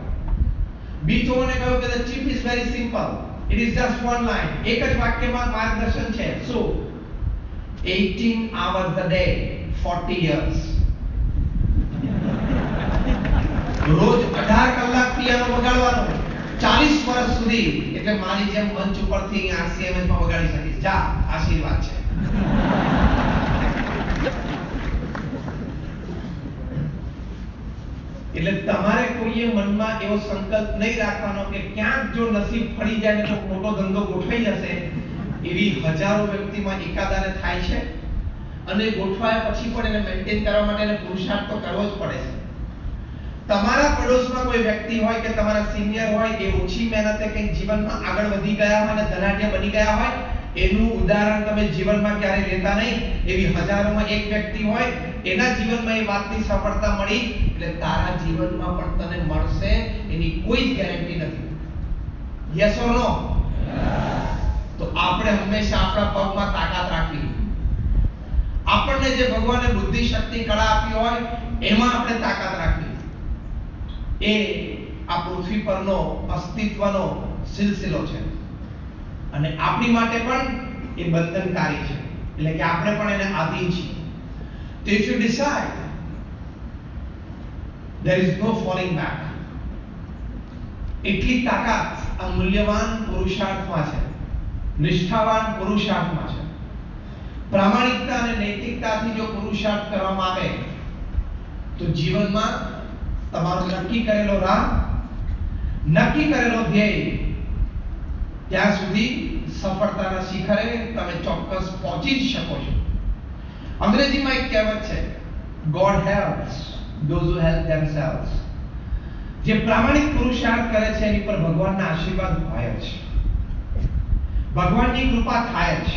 બીથોવને કહ્યું કે the tip is very simple. It is just one line. એક જ વાક્યમાં માર્ગદર્શન છે. શું? 18 hours a day, 40 years. રોજ 18 કલાક પિયાનો વગાડવાનો 40 વર્ષ સુધી. એટલે મારી જેમ મંચ ઉપરથી RCMH માં વગાડી શકીશ. જા, આશીર્વાદ છે. એટલે તમારે કોઈએ મનમાં એવો સંકલ્પ નહીં રાખવાનો કે ક્યાંક જો નસીબ ફળી જાય તો મોટો ધંધો ગોઠવાઈ જશે. એવી હજારો વ્યક્તિમાં એકાદાને થાય છે અને ગોઠવાયા પછી પણ એને મેન્ટેન કરવા માટે એને પુરુષાર્થ તો કરવો જ પડે છે. તમારા પડોશમાં કોઈ વ્યક્તિ હોય કે તમારા સિનિયર હોય એ ઓછી મહેનતે કંઈક જીવનમાં આગળ વધી ગયા હોય અને ધનાઢ્ય બની ગયા હોય, એનું ઉદાહરણ તમે જીવનમાં ક્યારે લેતા નહીં. એવી હજારોમાં એક વ્યક્તિ હોય, એના જીવનમાં એ વાતની સફળતા મળી એટલે તારા જીવનમાં પણ તને મળશે એની કોઈ જ ગેરંટી નથી. યસ ઓર નો? તો આપણે હંમેશા આપણા પગમાં તાકાત રાખવી. આપણને જે ભગવાને બુદ્ધિ, શક્તિ, કળા આપી હોય એમાં આપણે તાકાત રાખવી. એ આ પૃથ્વી પરનો અસ્તિત્વનો સિલસિલો છે અને આપણી માટે પણ એ બંધનકારી છે. એટલે કે આપણે પણ એને આધીન છીએ. So if you decide, there is no falling back. એટલી તાકાત આ મૂલ્યવાન પુરુષાર્થમાં છે, નિષ્ઠાવાન પુરુષાર્થમાં છે. પ્રામાણિકતા અને નૈતિકતાથી જો પુરુષાર્થ કરવામાં આવે તો જીવનમાં તમારો નક્કી કરેલો રાહ, નક્કી કરેલો ધ્યેય, ત્યાં સુધી સફળતાના શિખરે તમે ચોક્કસ પહોંચી જ શકો છો. અંગ્રેજીમાં એક કહેવત છે, God helps those who help themselves. જે પ્રામાણિક પુરુષાર્થ કરે છે એની પર ભગવાનના આશીર્વાદ હોય જ, ભગવાનની કૃપા થાય જ.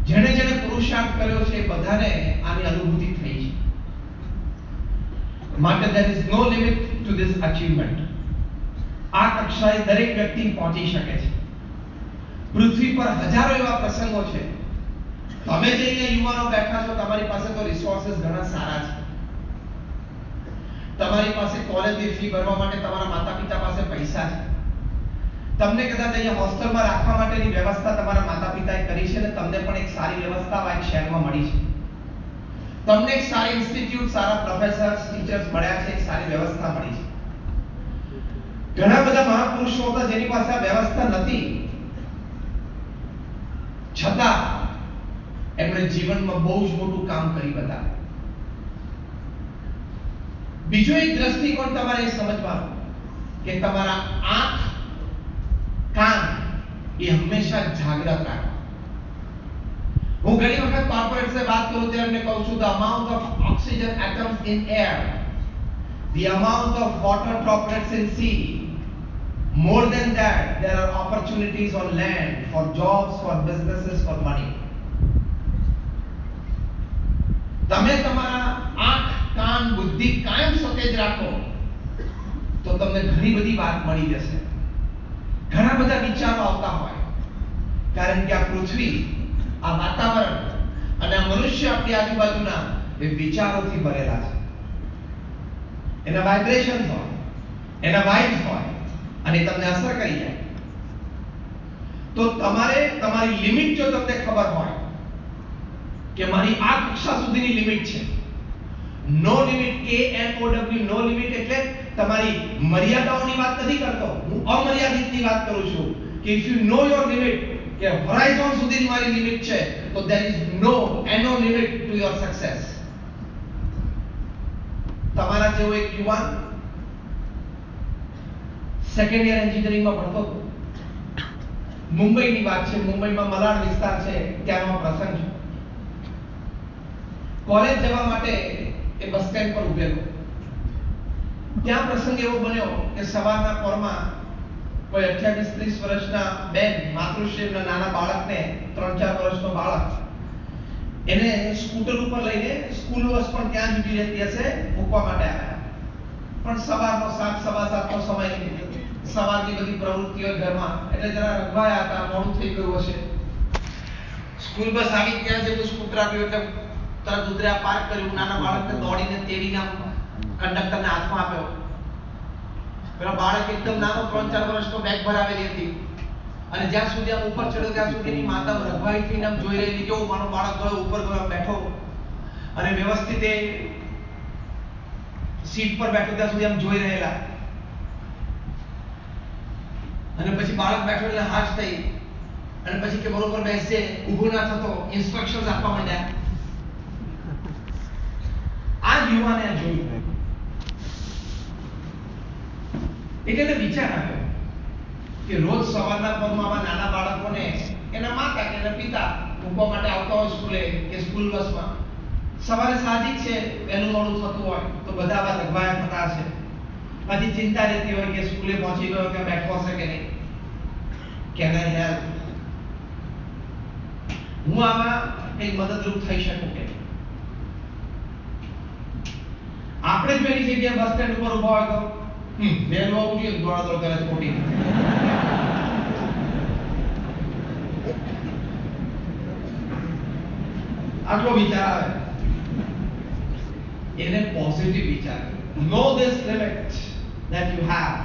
જેણે જેણે પુરુષાર્થ કર્યો છે એ બધાને આની અનુભૂતિ થઈ છે. માટે there is no limit to this achievement. આ કક્ષાએ દરેક વ્યક્તિ પહોંચી શકે છે. પૃથ્વી પર હજારો એવા પ્રસંગો છે. તમે જે અહીંયા યુવાનો બેઠા છો, તમારી પાસે તો રિસોર્સિસ ઘણા સારા છે. તમારી પાસે કોલેજની ફી ભરવા માટે તમારા માતા-પિતા પાસે પૈસા છે. તમને કદાચ અહીંયા હોસ્ટેલમાં રાખવા માટેની વ્યવસ્થા તમારા માતા-પિતાએ કરી છે અને તમને પણ એક સારી વ્યવસ્થા આ એક શહેરમાં મળી છે. તમને એક સારી ઇન્સ્ટિટ્યૂટ, સારા પ્રોફેસર્સ, ટીચર્સ મળ્યા છે, એક સારી વ્યવસ્થા મળી છે. ઘણા બધા મહાપુરુષો હતા જેની પાસે આ વ્યવસ્થા નથી, છતાં એમણે જીવનમાં બહુ જ મોટું કામ કરી બતાવ્યું. બીજો એક દ્રષ્ટિકોણ તમારે સમજવાનો કે તમારા આંખ, કાન એ હંમેશા જાગૃત રાખવા. હું ઘણી વખત કોર્પોરેટ સે વાત કરું ત્યારે એમને કહું છું, the amount of oxygen atoms in air the amount of water droplets in sea, more than that, there are opportunities on land for jobs, for businesses, for money. તમે તમારા આંખ, કાન, બુદ્ધિ કાયમ સતેજ રાખો તો તમને ઘણી બધી વાત મળી જશે. ઘણા બધા વિચારો આવતા હોય, કારણ કે આ પૃથ્વી, આ વાતાવરણ અને આ મનુષ્ય આપણી આજુબાજુના એ વિચારોથી ભરેલા છે. એના વાઇબ્રેશન્સ હોય, એના વાઇબ્સ હોય અને તમને અસર કરી જાય. તો તમારે તમારી લિમિટ જો તમને ખબર હોય કે મારી આ કક્ષા સુધીની લિમિટ છે, નો લિમિટ, KNOW, નો લિમિટ એટલે તમારી મર્યાદાઓની વાત નથી કરતો, હું અમર્યાદિતની વાત કરું છું કે if you know your limit, કે હોરાઇઝોન સુધીની મારી લિમિટ છે, તો there is no limit to your success. તમારા જેવો એક યુવાન સેકન્ડ યર એન્જિનિયરિંગમાં ભણતો હતો. મુંબઈની વાત છે, મુંબઈમાં મલાડ વિસ્તાર છે, ત્યાંનો પ્રસંગ છે. કોલેજ જવા માટે એ બસ સ્ટેન્ડ પર ઉભેલો. ત્યાં પ્રસંગ એવો બન્યો કે સવારના પોરમાં કોઈ 28-30 વર્ષના બેન, માતૃશ્રીના નાના બાળકને, 3-4 વર્ષનો બાળક, એને સ્કૂટર ઉપર લઈને સ્કૂલ બસ પણ ત્યાં જ ઊભી રહેતી હશે, મૂકવા માટે આવ્યા. પણ સવારનો 7-7:15 નો સમય, સવારની બધી પ્રવૃત્તિઓ ઘરમાં, એટલે જરા રંગવાયા હતા, મોડું થઈ ગયું હશે. સ્કૂલ બસ આવી ત્યાં જેટલું સ્કૂટર આપ્યું એટલે તરત ઉતર્યા, પાર્ક કર્યું, નાના બાળકને દોડીને તેડીને કંડક્ટરને હાથમાં આપ્યો. પેલો બાળક એકદમ નાનો, 3-4 વર્ષનો, બેગ ભરાવેલી હતી. અને જ્યાં સુધી આમ ઉપર ચડ્યો ત્યાં સુધીની માતા રઘવાઈ થઈને આમ જોઈ રહેલી, કેવું મારો બાળક ગયો ઉપર ગયો, બેઠો અને વ્યવસ્થિત એ સીટ પર બેઠો ત્યાં સુધી આમ જોઈ રહેલા. અને પછી બાળક બેઠો એટલે હાશ થઈ અને પછી કે બરોબર બેસજે, ઊભો ના થતો, ઇન્સ્ટ્રક્શન્સ આપવા માંડ્યા. આ યુવાને જોયું એટલે વિચાર આવ્યો કે રોજ સવારના પોરમાં નાના બાળકોને એના માતા કે એના પિતા મૂકવા માટે આવતા હોય સ્કૂલે કે સ્કૂલ બસમાં. સવારે સાહજિક છે વહેલું મોડું થતું હોય તો બધા આવા રઘવાયા થતા હશે. પછી ચિંતા રહેતી હોય કે સ્કૂલે પહોંચી ગયો કે બેઠો હશે કે નહીં, કેન આઈ હેલ્પ, હું આમાં કંઈ મદદરૂપ થઈ શકું કે. આપણે જો એની જગ્યાએ બસ સ્ટેન્ડ ઉપર ઉભા હોય તો વહેલું આવવું જોઈએ, દોડાદોડ કરે છે ખોટી. આટલો વિચાર આવે, એને પોઝિટિવ વિચાર. Know this limit that you have,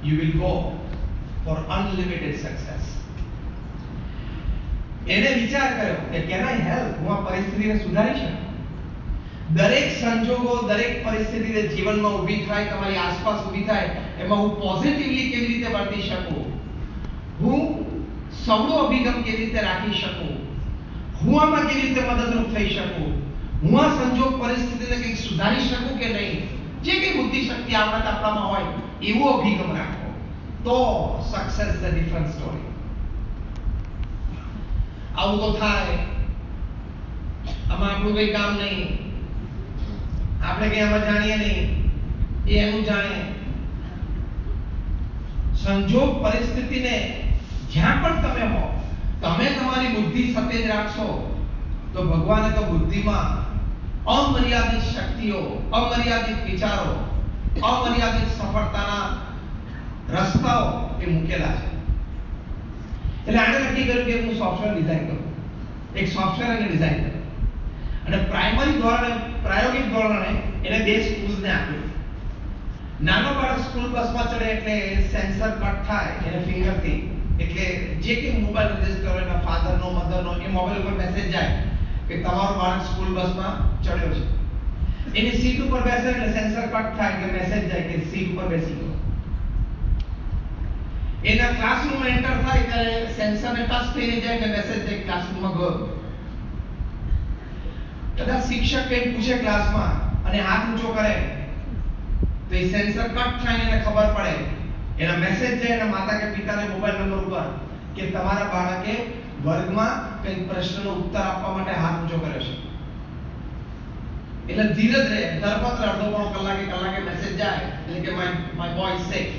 you will go for unlimited success. એને વિચાર કર્યો કે can I help, હું આ પરિસ્થિતિને સુધારી શકું. દરેક સંજોગો, દરેક પરિસ્થિતિ જે જીવનમાં ઊભી થાય, તમારી આસપાસ ઊભી થાય, એમાં હું પોઝિટિવલી કેવી રીતે વર્તી શકું, હું સવળો અભિગમ કેવી રીતે રાખી શકું, હું આમાં કેવી રીતે મદદરૂપ થઈ શકું, હું આ સંજોગ પરિસ્થિતિને કંઈક સુધારી શકું કે નહીં, જે કંઈ બુદ્ધિ શક્તિ આપણામાં હોય એવો અભિગમ રાખો, તો success is a different story. આવું તો થાય, આમાં આપણું કંઈ કામ નહીં, આપણે કઈ આમાં જાણીએ નહીં, એ એનું જાણે. સંજોગ પરિસ્થિતિને જ્યાં પણ તમે હો, તમે તમારી બુદ્ધિ સતેજ રાખશો તો ભગવાને તો બુદ્ધિમાં અમર્યાદિત શક્તિઓ, અમર્યાદિત વિચારો, અમર્યાદિત સફળતાના રસ્તાઓ એ મૂકેલા છે. એટલે આને નક્કી કર્યું કે હું સોફ્ટવેર ડિઝાઇન કરું, એક સોફ્ટવેર એને ડિઝાઇન કર્યું અને પ્રાઇમરી ધોરણે, પ્રાયોગિક ધોરણે એને 2 સ્કૂલ્સને આપ્યું. નાનો બાળક સ્કૂલ બસમાં ચડે એટલે સેન્સર કટ થાય એને ફિંગરથી, એટલે જે કે મોબાઈલ રજિસ્ટર હોય એના ફાધરનો, મધરનો, એ મોબાઈલ ઉપર મેસેજ જાય કે તમારો બાળક સ્કૂલ બસમાં ચડ્યો છે. એની સીટ ઉપર બેસે એટલે સેન્સર કટ થાય કે મેસેજ જાય કે સીટ ઉપર બેસી ગયો. એના ક્લાસરૂમમાં એન્ટર થાય ત્યારે સેન્સરને ટચ થઈને જાય કે મેસેજ જાય ક્લાસરૂમમાં ગયો. કદાચ શિક્ષક કંઈ પૂછે ક્લાસમાં અને હાથ ઊંચો કરે તો એ સેન્સર કટ થાય એને ખબર પડે, એના મેસેજ જાય એના માતા કે પિતાને મોબાઈલ નંબર ઉપર કે તમારા બાળકે વર્ગમાં કંઈક પ્રશ્નનો ઉત્તર આપવા માટે હાથ ઊંચો કર્યો છે. એટલે ધીરજ રહે, ધરપત્ર અડધો પોણો કલાકે મેસેજ જાય એટલે કે માય બોય ઇઝ સેફ.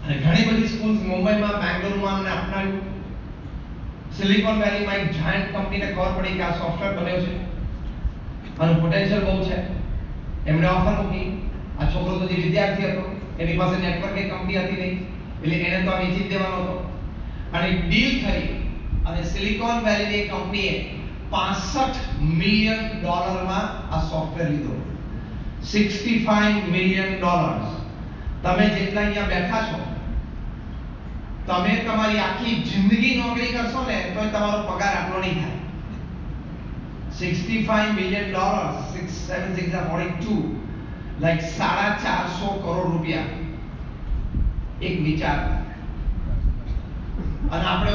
અને ઘણી બધી સ્કૂલ્સ મુંબઈમાં, બેંગ્લોરમાં અમને અપનાવ્યું. સિલિકોન વેલીમાં એક જાયન્ટ કંપનીને ખબર પડી કે આ સોફ્ટવેર બન્યો છે અને પોટેન્શિયલ બહુ છે. એમણે ઓફર મૂકી. આ છોકરો તો જે વિદ્યાર્થી હતો એની પાસે નેટવર્કની કંપની હતી નહીં, એટલે એને તો આ વેચી જ દેવાનો હતો. અને ડીલ થઈ અને સિલિકોન વેલીની કંપનીએ $65 મિલિયન માં આ સોફ્ટવેર લીધો. $65 મિલિયન. તમે જેટલા અહીંયા બેઠા છો, તમે તમારી આખી જિંદગી નોકરી કરશો ને તો તમારો પગાર આટલો નહીં થાય. $65 મિલિયન, 6 7 6 42, like 450 કરોડ રૂપિયા. એક વિચાર. અને આપણે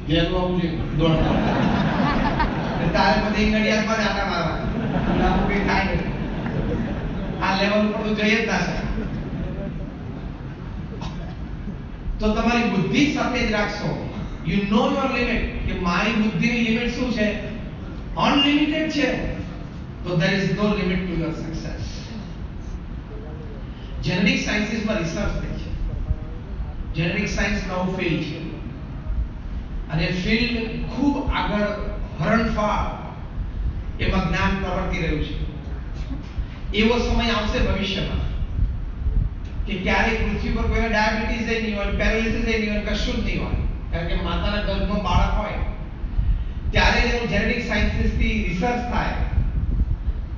ઘેરનું આવું છે દોડ તારે બધી ઘડિયાળમાં જ આટા મારવા, આવું કંઈ થાય નહીં. આ લેવલ ઉપર તો જઈ જ ના શકે. તો તમારી બુદ્ધિ સાથે જ રાખશો. યુ નો યોર લિમિટ, કે મારી બુદ્ધિની લિમિટ શું છે? અનલિમિટેડ છે. તો there is no limit to your success. Genetic સાયન્સીસમાં રિસર્ચ થઈ છે. જેનેટિક સાયન્સ નવું ફિલ્ડ છે અને ફિલ્ડ ખૂબ આગળ હરણફાળ એમાં જ્ઞાન પ્રવર્તી રહ્યું છે. એવો સમય આવશે ભવિષ્યમાં કે ક્યારેક પૃથ્વી પર કોઈને ડાયાબિટીસ નહીં હોય, પેરાલિસિસ નહીં હોય, કશું જ નહીં હોય. કારણ કે માતાના ગર્ભમાં બાળક હોય ત્યારે એનું જેનેટિક સાયન્સીસથી રિસર્ચ થાય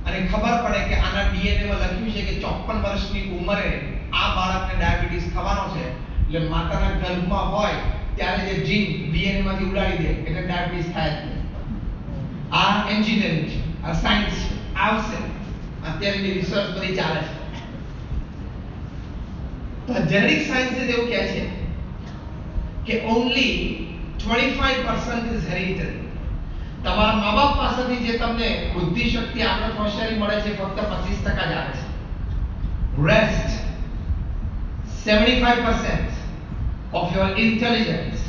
અને ખબર પડે કે આના ડીએનએમાં લખ્યું છે કે 54 વર્ષની ઉંમરે આ બાળકને ડાયાબિટીસ થવાનો છે. એટલે માતાના ગર્ભમાં હોય ત્યારે જે જીન ડીએનએમાંથી ઉડાડી દે એટલે ડાયાબિટીસ થાય જ નહીં. આ એન્જિનિયરિંગ છે, આ સાયન્સ છે, આવશે. અત્યારની રિસર્ચ બધી ચાલે છે. તો જેનેટિક સાયન્સીસ એવું કહે છે કે only 25% is hereditary. તમારા મા બાપ પાસેથી જે તમને બુદ્ધિ શક્તિ, આંકડ હોશિયારી મળે છે ફક્ત 25% જ આવે છે. Rest 75% of your intelligence,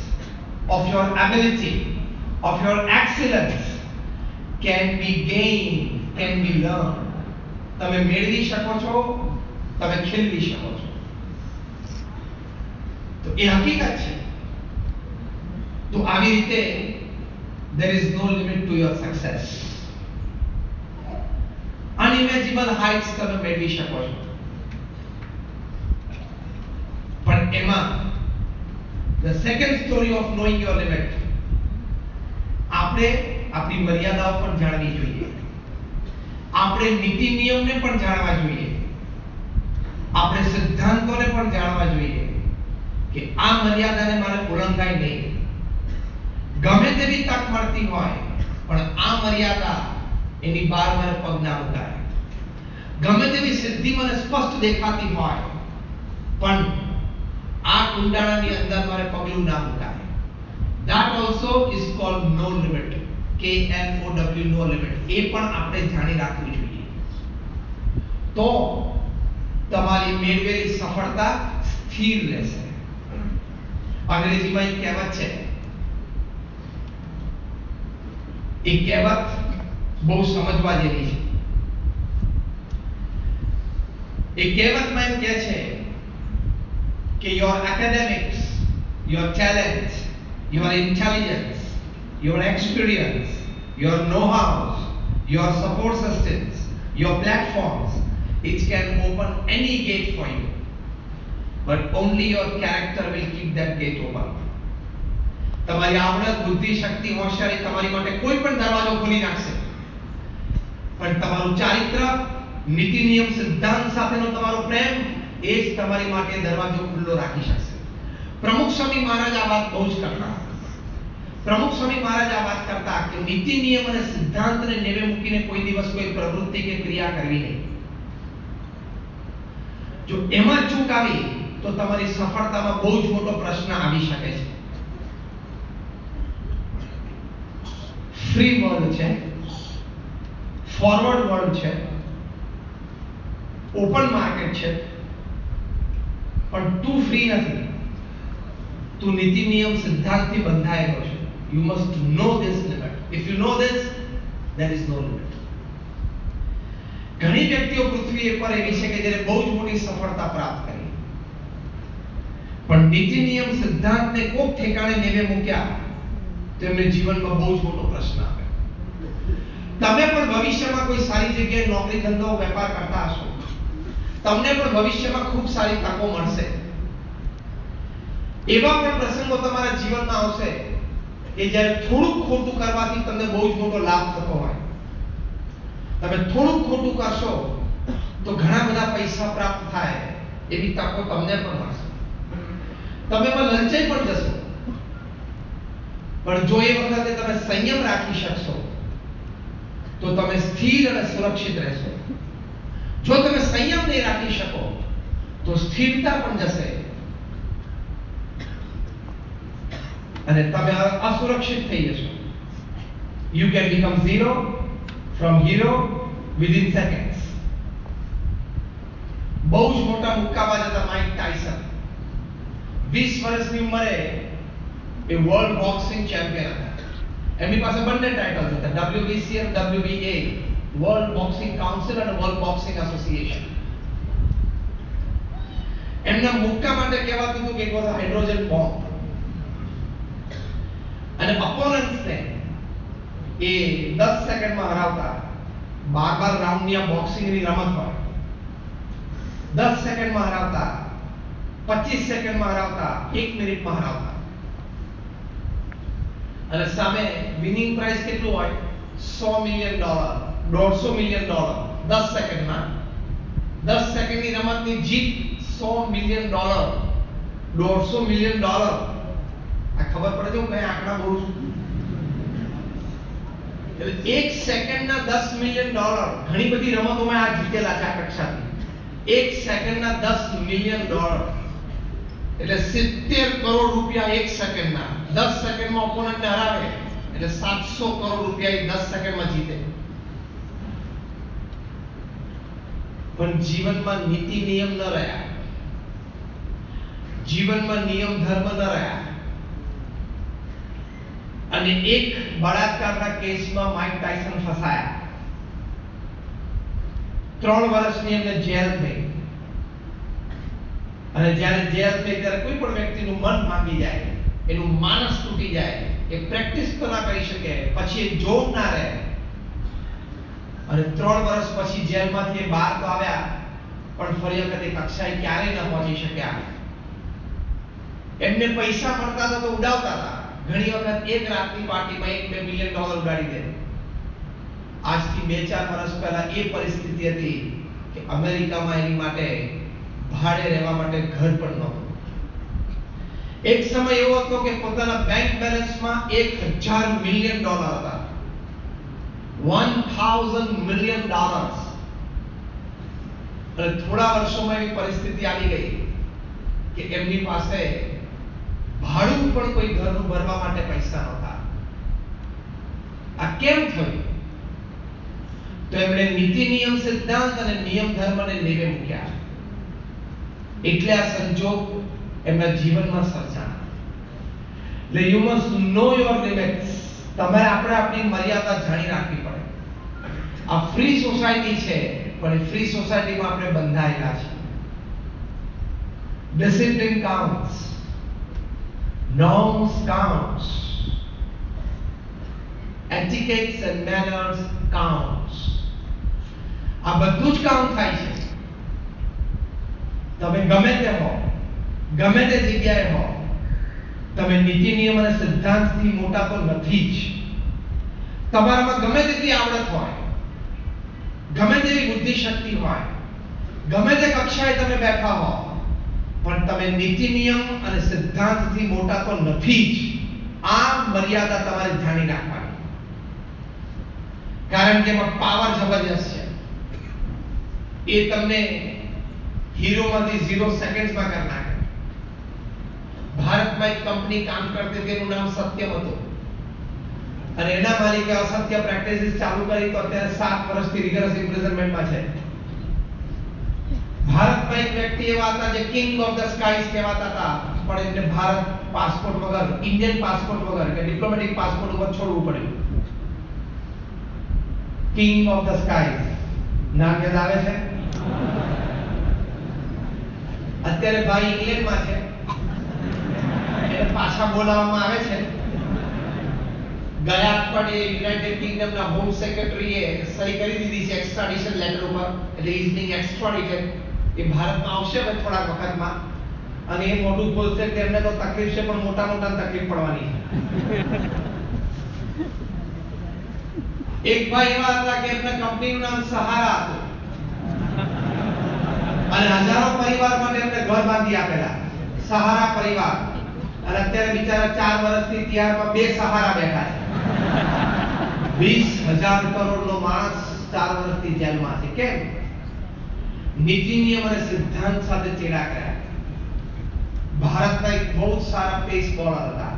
of your ability, of your excellence can be gained, can be learned. તમે મેળવી શકો છો, તમે ખીલવી શકો છો. તો એ હકીકત છે. તો આવી રીતે there is no limit to your success. unimaginable heights તમે મેળવી શકો છો. પણ એમાં the second story of knowing your limit, આપણે આપણી મર્યાદાઓ પણ જાણવી જોઈએ. આપણે નીતિ નિયમને પણ જાણવા જોઈએ. આપણે સિદ્ધાંતોને પણ જાણવા જોઈએ કે આ મર્યાદાને મારે ઉલ્લંઘાય નહીં. ગમે તેવી તક મળતી હોય પણ આ મર્યાદા એની બહાર મારે પગ ના મુકાય. ગમે તેવી સિદ્ધિ મને સ્પષ્ટ દેખાતી હોય પણ આ કુંડાળાની અંદર મારે પગલું ના મુકાય. that also is called no limit. KNOW, no limit. એ પણ આપણે જાણી રાખવું જોઈએ. તો તમારી મેળવેલી સફળતા સ્થિર રહેશે. અંગ્રેજીમાં એક કહેવત છે, એ કહેવત બહુ સમજવા જેવી છે. એ કહેવતમાં એમ કહે છે કે your academics, your talent, your intelligence, your experience, your know-how, your support systems, your platforms, it can open any gate for you, but only your character will keep that gate open. તમારી આવડત, બુદ્ધિ, શક્તિ, હોશિયારી તમારી માટે કોઈ પણ દરવાજો ખોલી નાખશે, પણ તમારું ચારિત્ર, નીતિ નિયમ, સિદ્ધાંત સાથેનો તમારો પ્રેમ એ જ તમારી માટે દરવાજો ખુલ્લો રાખી શકશે. પ્રમુખ સ્વામી મહારાજ આ વાત બહુ જ કરતા. પ્રમુખ સ્વામી મહારાજ આ વાત કરતા કે નીતિ નિયમ અને સિદ્ધાંતને નેવે મૂકીને કોઈ દિવસ કોઈ પ્રવૃત્તિ કે ક્રિયા કરવી નહીં. જો એમાં ચૂક આવી તો તમારી સફળતામાં બહુ જ મોટો પ્રશ્ન આવી શકે છે. ફ્રી વર્લ્ડ છે, ફોરવર્ડ વર્લ્ડ છે, ઓપન માર્કેટ છે, પણ તું ફ્રી નથી. તું નીતિ નિયમ સિદ્ધાંતથી બંધાયેલો છે. You must know this limit. If you know this, there is no limit. ઘણી વ્યક્તિઓ પૃથ્વી પર એવી છે કે જેને બહુ જ મોટી સફળતા પ્રાપ્ત કરી, પણ નીતિ નિયમ સિદ્ધાંતને કોક ઠેકાણે નેવે મૂક્યા તો એમને જીવનમાં બહુ જ મોટો પ્રશ્ન આવે. તમે પણ ભવિષ્યમાં કોઈ સારી જગ્યાએ નોકરી ધંધો વેપાર કરતા હશો, તમને પણ ભવિષ્યમાં ખૂબ સારી તકો મળશે. એવા પણ પ્રસંગો તમારા જીવનમાં આવશે કે જ્યારે થોડુંક ખોટું કરવાથી તમને બહુ જ મોટો લાભ થતો હોય. તમે થોડુંક ખોટું કરશો તો ઘણા બધા પૈસા પ્રાપ્ત થાય એવી તકો તમને પણ મળશે. તમે એમાં લલચાઈ પણ જશો, પણ જો એ વખતે તમે સંયમ રાખી શકશો તો તમે સ્થિર અને સુરક્ષિત રહેશો. જો તમે સંયમ નહીં રાખી શકો તો સ્થિરતા પણ જશે અને તમે અસુરક્ષિત થઈ જશો. You can become zero from hero within seconds. બહુ જ મોટા મુક્કાબાજ હતા માઇક ટાયસન. 20 વર્ષની ઉંમરે એ વર્લ્ડ બોક્સિંગ ચેમ્પિયન હતા. એમની પાસે બંને ટાઇટલ્સ હતા, WBC અને WBA, વર્લ્ડ બોક્સિંગ કાઉન્સિલ અને વર્લ્ડ બોક્સિંગ એસોસિએશન. એમના મુક્કા માટે કહેવાતું હતું કે એક વખત હાઇડ્રોજન બોમ્બ. અને અપોનન્ટ્સને એ 10 સેકન્ડમાં હરાવતા. 12 રાઉન્ડની આ બોક્સિંગની રમત હોય. 10 સેકન્ડમાં હરાવતા, 25 સેકન્ડમાં હરાવતા, 1 મિનિટમાં હરાવતા. અને સામે વિનિંગ પ્રાઇસ કેટલું હોય? $100 મિલિયન, $150 મિલિયન 10 સેકન્ડમાં. 10 સેકન્ડની રમતની જીત $100 મિલિયન, $150 મિલિયન. આ ખબર પડે છે હું કઈ આંકડા બોલું છું? એટલે 1 સેકન્ડના $10 મિલિયન. ઘણી બધી રમતોમાં આ જીતેલા છે આ કક્ષાથી. 1 સેકન્ડના $10 મિલિયન એટલે 70 કરોડ રૂપિયા 1 સેકન્ડના. 10 સેકન્ડમાં ઓપોનન્ટને હરાવે એટલે 700 કરોડ રૂપિયા 10 સેકન્ડમાં જીતે. પણ જીવનમાં નીતિ નિયમ ન રહ્યા, જીવનમાં નિયમ ધર્મ ન રહ્યા. અને એક બળાત્કારના કેસમાં માઇક ટાયસન ફસાયા. 3 વર્ષની એમને જેલ થઈ. અને જ્યારે જેલ થઈ ત્યારે કોઈ પણ વ્યક્તિનું મન ભાંગી જાય, એનું માનસ તૂટી જાય, એ પ્રેક્ટિસ તો ના કરી શકે, પછી એ જોબ ના રહે. અને 3 વર્ષ પછી જેલમાંથી એ બહાર તો આવ્યા, પણ ફરી વખત એ કક્ષાએ ક્યારેય ન પહોંચી શક્યા. એમને પૈસા મળતા હતા તો ઉડાવતા હતા. ઘણી વખત એક રાતની પાર્ટીમાં $1-2 મિલિયન ઉડાડી દે. આજથી 2-4 વર્ષ પહેલા એ પરિસ્થિતિ હતી કે અમેરિકામાં એની માટે ભાડે રહેવા માટે ઘર પણ નહોતું. એક સમય એવો હતો કે પોતાના બેંક બેલેન્સમાં $1,000 મિલિયન હતા. $1,000 મિલિયન. અને થોડા વર્ષોમાં એવી પરિસ્થિતિ આવી ગઈ કે એમની પાસે ભાડું પણ કોઈ ઘરનું ભરવા માટે પૈસા નહોતા. આ કેમ થયું? તો એમણે નીતિ નિયમ સિદ્ધાંત અને નિયમ ધર્મને નેવે મૂક્યા. એટલે આ સંજોગ એમના જીવનમાં સર્જાણા. એટલે you must know your limits. તમારે આપણી મર્યાદા જાણી રાખવી પડે. આ ફ્રી સોસાયટી છે, પણ એ ફ્રી સોસાયટીમાં આપણે બંધાયેલા છે. Discipline counts, norms counts, etiquettes and manners counts. આ બધું જ કાઉન્ટ થાય છે. તમે ગમે તે હો, ગમે તે જગ્યાએ હો, તમે નીતિ નિયમ અને સિદ્ધાંતથી મોટા તો નથી જ. તમારામાં ગમે તેટલી આવડત હોય, ગમે તેવી બુદ્ધિ શક્તિ હોય, ગમે તે કક્ષાએ તમે બેઠા હો, પણ તમે નીતિ નિયમ અને સિદ્ધાંતથી મોટા તો નથી જ. આ મર્યાદા તમારે જાણી રાખવાની. કારણ કે એમાં પાવર જબરજસ્ત છે. એ તમને હીરોમાંથી 0 સેકન્ડ્સમાં કરી નાખે. ભારતમાં એક કંપની કામ કરતી હતી, એનું નામ સત્યમ હતું. અને એના માલિકે અસત્ય પ્રેક્ટિસિસ ચાલુ કરી તો અત્યારે 7 વર્ષથી રિગરસ ઇમ્પ્રિઝનમેન્ટમાં છે. ભારતમાં એક વ્યક્તિ એવા હતા જે કિંગ ઓફ ધ સ્કાઈઝ કહેવાતા હતા, પણ એમને ભારત પાસપોર્ટ વગર, ઇન્ડિયન પાસપોર્ટ વગર કે ડિપ્લોમેટિક પાસપોર્ટ ઉપર છોડવું પડ્યું. કિંગ ઓફ ધ સ્કાય નામ યાદ આવે છે? અત્યારે ભાઈ ઇંગ્લેન્ડમાં છે, એને પાછા બોલાવવામાં આવે છે. ગયા અઠવાડિયે યુનાઇટેડ કિંગડમના હોમ સેક્રેટરીએ સહી કરી દીધી છે એક્સ્ટ્રાડિશન લેટર ઉપર, એટલે ઇઝ બીંગ એક્સ્ટ્રાડિટેડ. એ ભારતમાં આવશે હવે થોડા વખતમાં, અને એ મોટું બોલશે કે એમને તો તકલીફ છે, પણ મોટા મોટા તકલીફ પડવાની છે. એક ભાઈ એવા હતા કે એમના કંપનીનું નામ સહારા હતું, અને હજારો પરિવાર માટે એમને ઘર બાંધી આપેલા, સહારા પરિવાર. અને અત્યારે બિચારા 4 વર્ષથી તિહારમાં 2 સહારા બેઠા છે. 20,000 કરોડનો માણસ 4 વર્ષથી જેલમાં છે. કેમ? નીતિ નિયમ અને સિદ્ધાંત સાથે ચેડા કર્યા. ભારતના એક બહુ સારા પેસ બોલર હતા,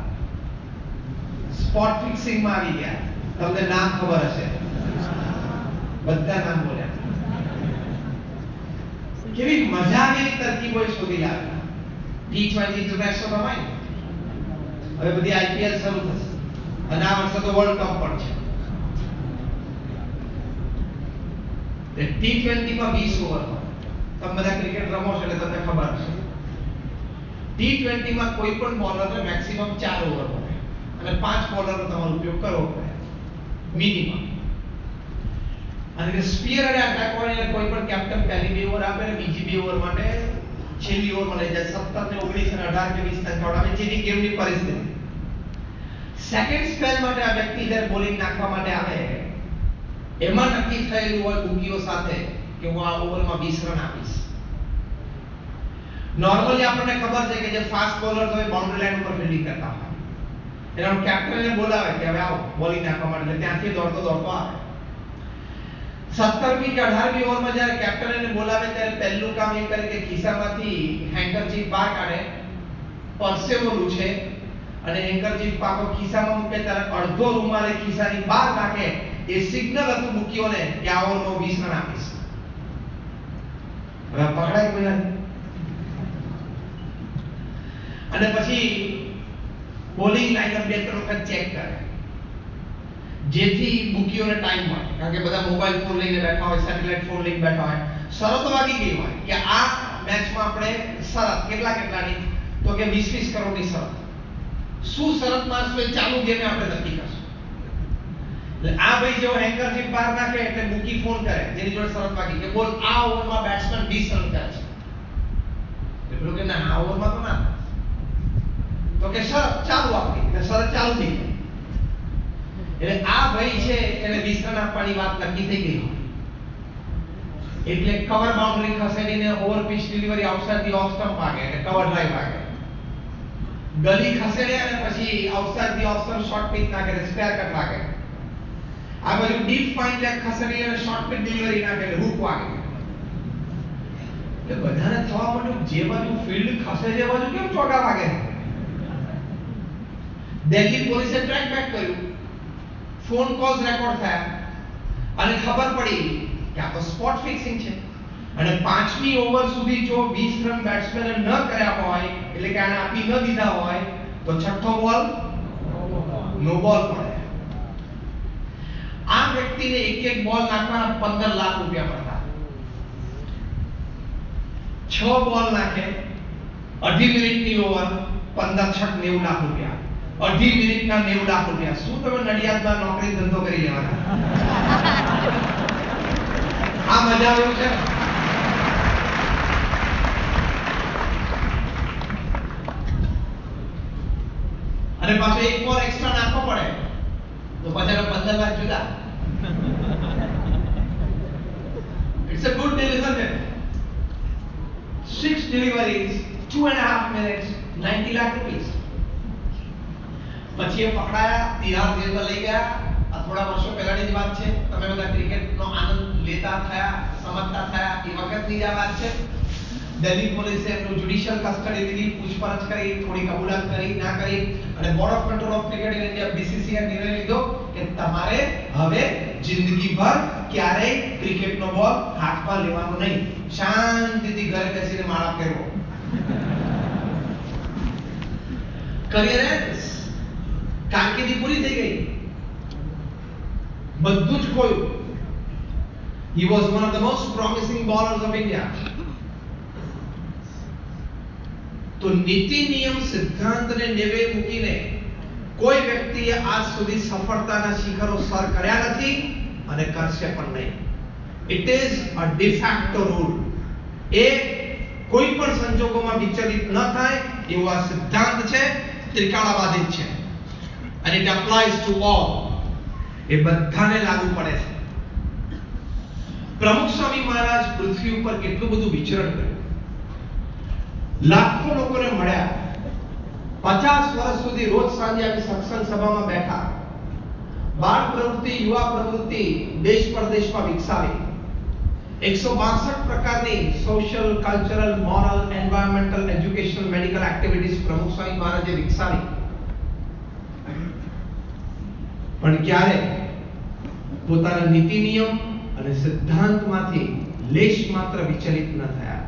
સ્પોટ ફિક્સિંગ માં આવી ગયા. તમને નામ ખબર હશે, બધા નામ બોલ્યા. કેવી મજા આવી તરકીબો શોધી લાવ્યા. T20 ઇન્ટરનેશનલ રમાય, હવે બધી આઈપીએલ શરૂ થશે, અને આ વર્ષે તો વર્લ્ડ કપ પણ છે. T20 માં 20 ઓવર હોય. તમે બધા ક્રિકેટ રમો છો એટલે તમને ખબર હશે. T20 માં કોઈ પણ બોલરને મેક્સિમમ 4 ઓવર હોય, અને 5 બોલરનો તમારો ઉપયોગ કરવો પડે મિનિમમ. અને સ્પીયર અને અટેક વાળાને કોઈ પણ કેપ્ટન પહેલી 2 ઓવર આપે, અને બીજી 2 ઓવર માટે છેલ્લી ઓવરમાં લઈ જાય. 17 ને 19 અને 18 કે 20 રન ખવડાવે, જેની ગેમની પરિસ્થિતિ. સેકન્ડ સ્પેલ માટે આ વ્યક્તિ જ્યારે બોલિંગ નાખવા માટે આવે, એમાં નક્કી થયેલું હોય બુકીઓ સાથે કે હું આ ઓવરમાં 20 રન આપીશ. નોર્મલી આપણને ખબર છે કે જે ફાસ્ટ બોલર્સ હોય બાઉન્ડ્રી લાઈન ઉપર ફિલ્ડિંગ કરતા હોય, એના કેપ્ટનને બોલાવે કે હવે આવો બોલિંગ નાખવા માટે, એટલે ત્યાંથી દોડતો આવે. 17મી કે 18મી ઓવરમાં જ્યારે કેપ્ટન એને બોલાવે ત્યારે પહેલું કામ એ કરે કે ખિસ્સામાંથી હેન્કરચીફ બહાર કાઢે, પરસેવો લૂછે, અને હેન્કરચીફ પાકો ખિસ્સામાં મૂકે ત્યારે અડધો રૂમાલ એ ખિસ્સાની બહાર નાખે. એ સિગ્નલ હતું મૂકીઓને કે આ ઓવરમાં 20 રન આપીશ. હવે પકડાય કોઈ નથી. અને પછી બોલિંગ લાઇનઅપ 2-3 વખત ચેક કરે, જેથી બુકીઓને ટાઈમ મળે, કારણ કે બધા મોબાઈલ ફોન લઈને બેઠા હોય, સેટેલાઇટ ફોન લઈને બેઠા હોય. શરતો વાગી ગઈ હોય કે આ મેચમાં આપણે શરત કેટલાની, તો કે 20-20 કરોડની શરત. શું શરત મારશું એ ચાલુ ગેમે આપણે નક્કી કરશું. એટલે આ ભાઈ જેવો હેન્કરચીફ બહાર નાખે એટલે બુકી ફોન કરે જેની જોડે શરત વાગી કે બોલ આ ઓવરમાં બેટ્સમેન 20 રન કરે છે. એટલે કે ના, આ ઓવરમાં તો ના, તો કે શરત ચાલુ આપણી, એટલે શરત ચાલુ થઈ ગઈ. એટલે આ ભાઈ છે એને 20 રન આપવાની વાત નક્કી થઈ ગઈ. એટલે કવર બાઉન્ડરી ખસેડીને over pitch delivery outside the off stump વાગે, એટલે કવર ડ્રાઈવ વાગે. ગલી ખસેડે અને પછી outside the off stump short pitch નાખે, સ્ક્વેર કટ વાગે. આ બાજુ ડીપ ફાઇન લેગ ખસેડી અને શોર્ટ પિચ ડિલિવરી નાખે, એટલે હુક વાગે. એટલે બધાને થવા માંડ્યું જે બાજુ ફિલ્ડ ખસેડે એ બાજુ કેમ ચોકા વાગે. દિલ્હી પોલીસે ટ્રેક બેક કર્યું, ફોન કોલ્સ રેકોર્ડ થયા, અને ખબર પડી કે આ તો સ્પોટ ફિક્સિંગ છે. અને 5મી ઓવર સુધી જો 20 રન બેટ્સમેને ન કર્યા હોય, એટલે કે આને આપી ન દીધા હોય, તો છઠ્ઠો બોલ નો બોલ પડે. આ વ્યક્તિને એક બોલ નાખવાના 15 લાખ રૂપિયા મળતા. 6 બોલ નાખે, 2.5 મિનિટની ઓવર, 15 છક 90 લાખ રૂપિયા. 2.5 મિનિટના 90 લાખ રૂપિયા. શું તમે નડિયાદમાં નોકરી ધંધો કરી લેવાના? આ મજા આવ્યું છે. અને પાછો એક બોલ એક્સ્ટ્રા નાખવો પડે તો પાછા 15 લાખ જુદા. It's a good deal, isn't it? 6 deliveries, 2.5 minutes, 90 lakh rupees. પછી એ પકડાયા, તિહાર જેલમાં લઈ ગયા. આ થોડા વર્ષો પહેલાની જ વાત છે. તમે બધા ક્રિકેટનો આનંદ લેતા થયા, સમજતા થયા, એ વખતની જ આ વાત છે. દિલ્હી પોલીસે એમનું જ્યુડિશિયલ કસ્ટડી લીધી, પૂછપરછ કરી, થોડી કબૂલાત કરી, ના કરી, અને board of control of cricket in India BCCI નિર્ણય લીધો કે તમારે હવે જિંદગીભર ક્યારેય ક્રિકેટનો બોલ હાથમાં લેવાનો નહીં, શાંતિથી ઘરે બેસીને માળા ફેરવો. કરિયર કારકિર્દી પૂરી થઈ ગઈ, બધું જ ખોયું. He was one of the most promising bowlers of India. તો નીતિ નિયમ સિદ્ધાંતને નેવે મૂકીને કોઈ વ્યક્તિએ આજ સુધી સફળતાના શિખરો સર કર્યા નથી અને કરશે પણ નહીં. It is a de facto rule. એ કોઈ પણ સંજોગોમાં વિચલિત ન થાય એવો આ સિદ્ધાંત છે, ત્રિકાળાબાધિત છે. and it applies to all. એ બધાને લાગુ પડે છે. પ્રમુખ સ્વામી મહારાજ પૃથ્વી ઉપર કેટલું બધું વિચરણ કર્યું, લાખો લોકોને મળ્યા, 50 વર્ષ સુધી રોજ સાંજે આવી સત્સંગ સભામાં બેઠા, બાળ પ્રવૃત્તિ, યુવા પ્રવૃત્તિ દેશ પરદેશમાં વિકસાવી, 162 પ્રકારની social, cultural, moral, environmental, educational, medical activities પ્રમુખ સ્વામી મહારાજે વિકસાવી. પણ ક્યારે પોતાના નીતિ નિયમ અને સિદ્ધાંતમાંથી લેશ માત્ર વિચલિત ન થયા.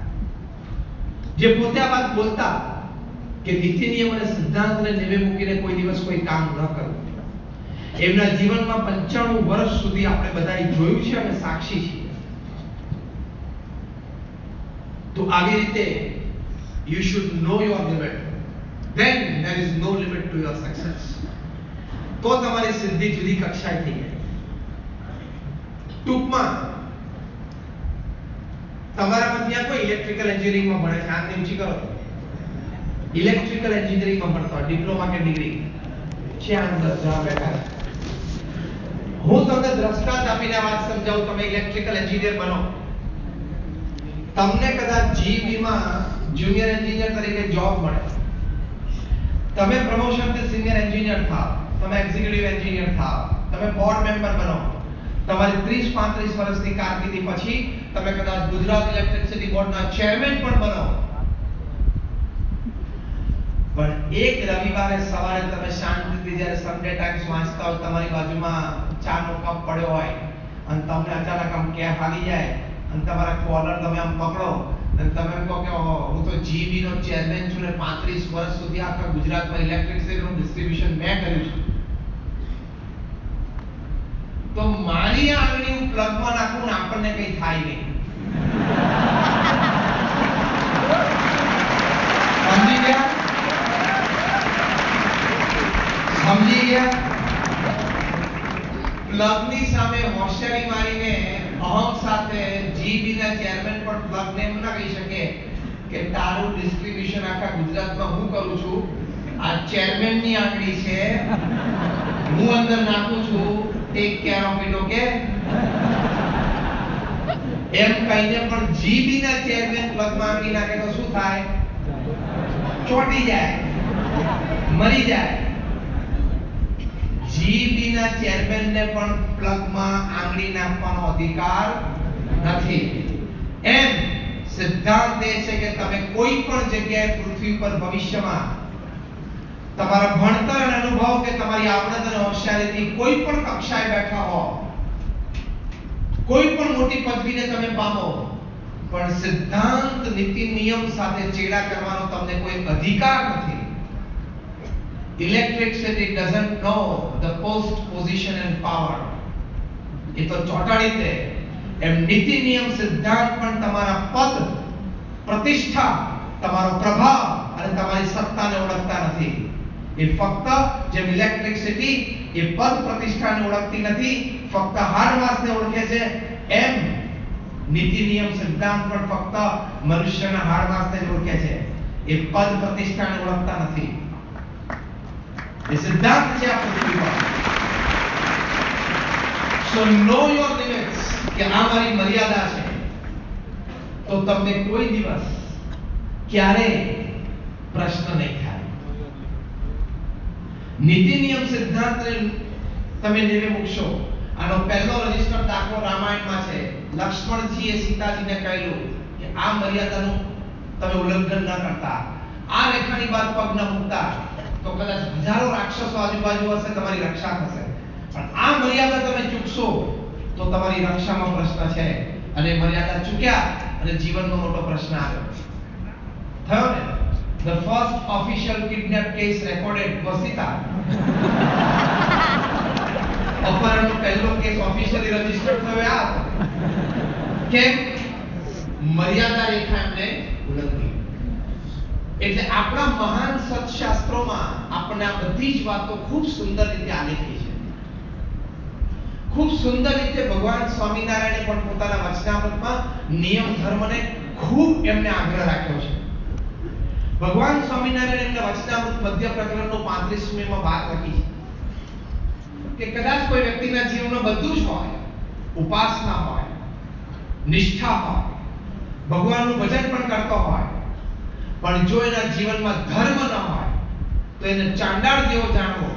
જે પોતે આ વાત બોલતા કે નીતિ નિયમ અને સિદ્ધાંતને નેવે મૂકીને કોઈ દિવસ કોઈ કામ ન કરવું, એમના જીવનમાં 95 વર્ષ સુધી આપણે બધાએ જોયું છે અને સાક્ષી છીએ. તો આવી રીતે you should know your limit, then there is no limit to your success. તો તમારી સિદ્ધિ જુદી કક્ષાએ થઈ જાય. ટૂંકમાં તમારામાં ત્યાં કોઈ ઇલેક્ટ્રિકલ એન્જિનિયરિંગમાં ભણે છે, હાથ ઊંચી કરો. ઇલેક્ટ્રિકલ એન્જિનિયરિંગમાં ભણતો હોય, ડિપ્લોમા કે ડિગ્રી છે, અંદર જવા બેઠા. હું તમને દ્રષ્ટાંત આપીને વાત સમજાવું. તમે ઇલેક્ટ્રિકલ એન્જિનિયર બનો, તમને કદાચ જીબીમાં જુનિયર એન્જિનિયર તરીકે જોબ મળે, તમે પ્રમોશનથી સિનિયર એન્જિનિયર થાવ, તમે એક્ઝિક્યુટિવ એન્જિનિયર થાવ, તમે બોર્ડ મેમ્બર બનો, તમારી 30-35 વર્ષની કારકિર્દી પછી તમે કદાચ ગુજરાત ઇલેક્ટ્રિસિટી બોર્ડના ચેરમેન પણ બનો. પણ એક રવિવારે સવારે તમે શાંતિથી જ્યારે સન્ડે ટાઈમ્સ વાંચતા હો, તમારી બાજુમાં ચાનો કપ પડ્યો હોય અને તમને અચાનક આમ કેફ આવી જાય અને તમારા કોલર તમે આમ પકડો અને તમે એમ કહો કે હું તો જીબી નો ચેરમેન છું ને 35 વર્ષ સુધી આખા ગુજરાતમાં ઇલેક્ટ્રિસિટીનું ડિસ્ટ્રીબ્યુશન મેં કર્યું છે, તો મારી આંગળી હું પ્લગમાં નાખું ને આપણને કંઈ થાય નહીં. સમજી ગયા? સમજી ગયા? પ્લગની સામે હોશિયારી મારીને અહમ સાથે જીબી ના ચેરમેન પણ પ્લગને એમ ના કહી શકે કે તારું ડિસ્ટ્રીબ્યુશન આખા ગુજરાતમાં હું કરું છું, આ ચેરમેનની આંગળી છે, હું અંદર નાખું છું, take care of it. Okay, એમ કહીને પણ જીબી ના ચેરમેન પ્લગમાં આંગળી નાખે તો શું થાય? ચોટી જાય, મરી જાય. જીબી ના ચેરમેન ને પણ પ્લગમાં આંગળી નાખવાનો અધિકાર નથી. એમ સિદ્ધાંત એ છે કે તમે કોઈ પણ જગ્યાએ પૃથ્વી પર ભવિષ્યમાં તમારા ભણતર અને અનુભવ કે તમારી આવડત અને હોશિયારીથી કોઈ પણ કક્ષાએ બેઠા હો, કોઈ પણ મોટી પદવીને તમે પામો, પણ સિદ્ધાંત, નીતિ નિયમ સાથે ચેડા કરવાનો તમને કોઈ અધિકાર નથી. Electricity doesn't know the post, position and power. એ તો ચોટાડી દે. એમ નીતિ નિયમ સિદ્ધાંત પણ તમારા પદ, પ્રતિષ્ઠા, તમારો પ્રભાવ અને તમારી સત્તાને ઓળખતા નથી. એ ફક્ત જેમ ઇલેક્ટ્રિસિટી એ પદ પ્રતિષ્ઠાને ઓળખતી નથી, ફક્ત હાડમાસને ઓળખે છે, એમ નીતિ નિયમ સિદ્ધાંત પણ ફક્ત મનુષ્યના હાડમાસને જ ઓળખે છે. એ પદ પ્રતિષ્ઠાને ઓળખતા નથી. એ સિદ્ધાંત છે આ પૃથ્વી પર. So know your limits, કે આ મારી મર્યાદા છે, તો તમને કોઈ દિવસ ક્યારે પ્રશ્ન નહીં થાય. નીતિ નિયમ સિદ્ધાંતને તમે નેવે મૂકશો. આનો પહેલો રજિસ્ટર દાખલો રામાયણમાં છે. લક્ષ્મણજીએ સીતાજીને કહ્યું કે આ મર્યાદાનું તમે ઉલ્લંઘન ન કરતા, આ રેખાની બહાર પગ ન મૂકતા, તો કદાચ હજારો રાક્ષસો આજુબાજુ હશે, તમારી રક્ષા થશે. પણ આ મર્યાદા તમે ચૂકશો તો તમારી રક્ષામાં પ્રશ્ન છે. અને મર્યાદા ચૂક્યા અને જીવનનો મોટો પ્રશ્ન આવ્યો. થયો ને? The first official kidnap case recorded was Sita. અપહરણનો પહેલો કેસ ઓફિશિયલી રજિસ્ટર્ડ થયો આ. કેમ? મર્યાદા રેખા એમને ઉલ્લંઘી. એટલે આપણા મહાન સત્શાસ્ત્રોમાં આપણને આ બધી જ વાતો ખૂબ સુંદર રીતે આલેખી છે. ખૂબ સુંદર રીતે ભગવાન સ્વામિનારાયણે પણ પોતાના વચનામૃતમાં નિયમ ધર્મને ખૂબ એમને આગ્રહ રાખ્યો છે. ભગવાન સ્વામિનારાયણ એમના વચનામૃત મધ્ય પ્રકરણનો 35મી માં વાત લખી છે કે કદાચ કોઈ વ્યક્તિના જીવનમાં બધું જ હોય, ઉપાસના હોય, નિષ્ઠા હોય, ભગવાનનું ભજન પણ કરતો હોય, પણ જો એના જીવનમાં ધર્મ ન હોય તો એને ચાંડાળ જેવો જાણવો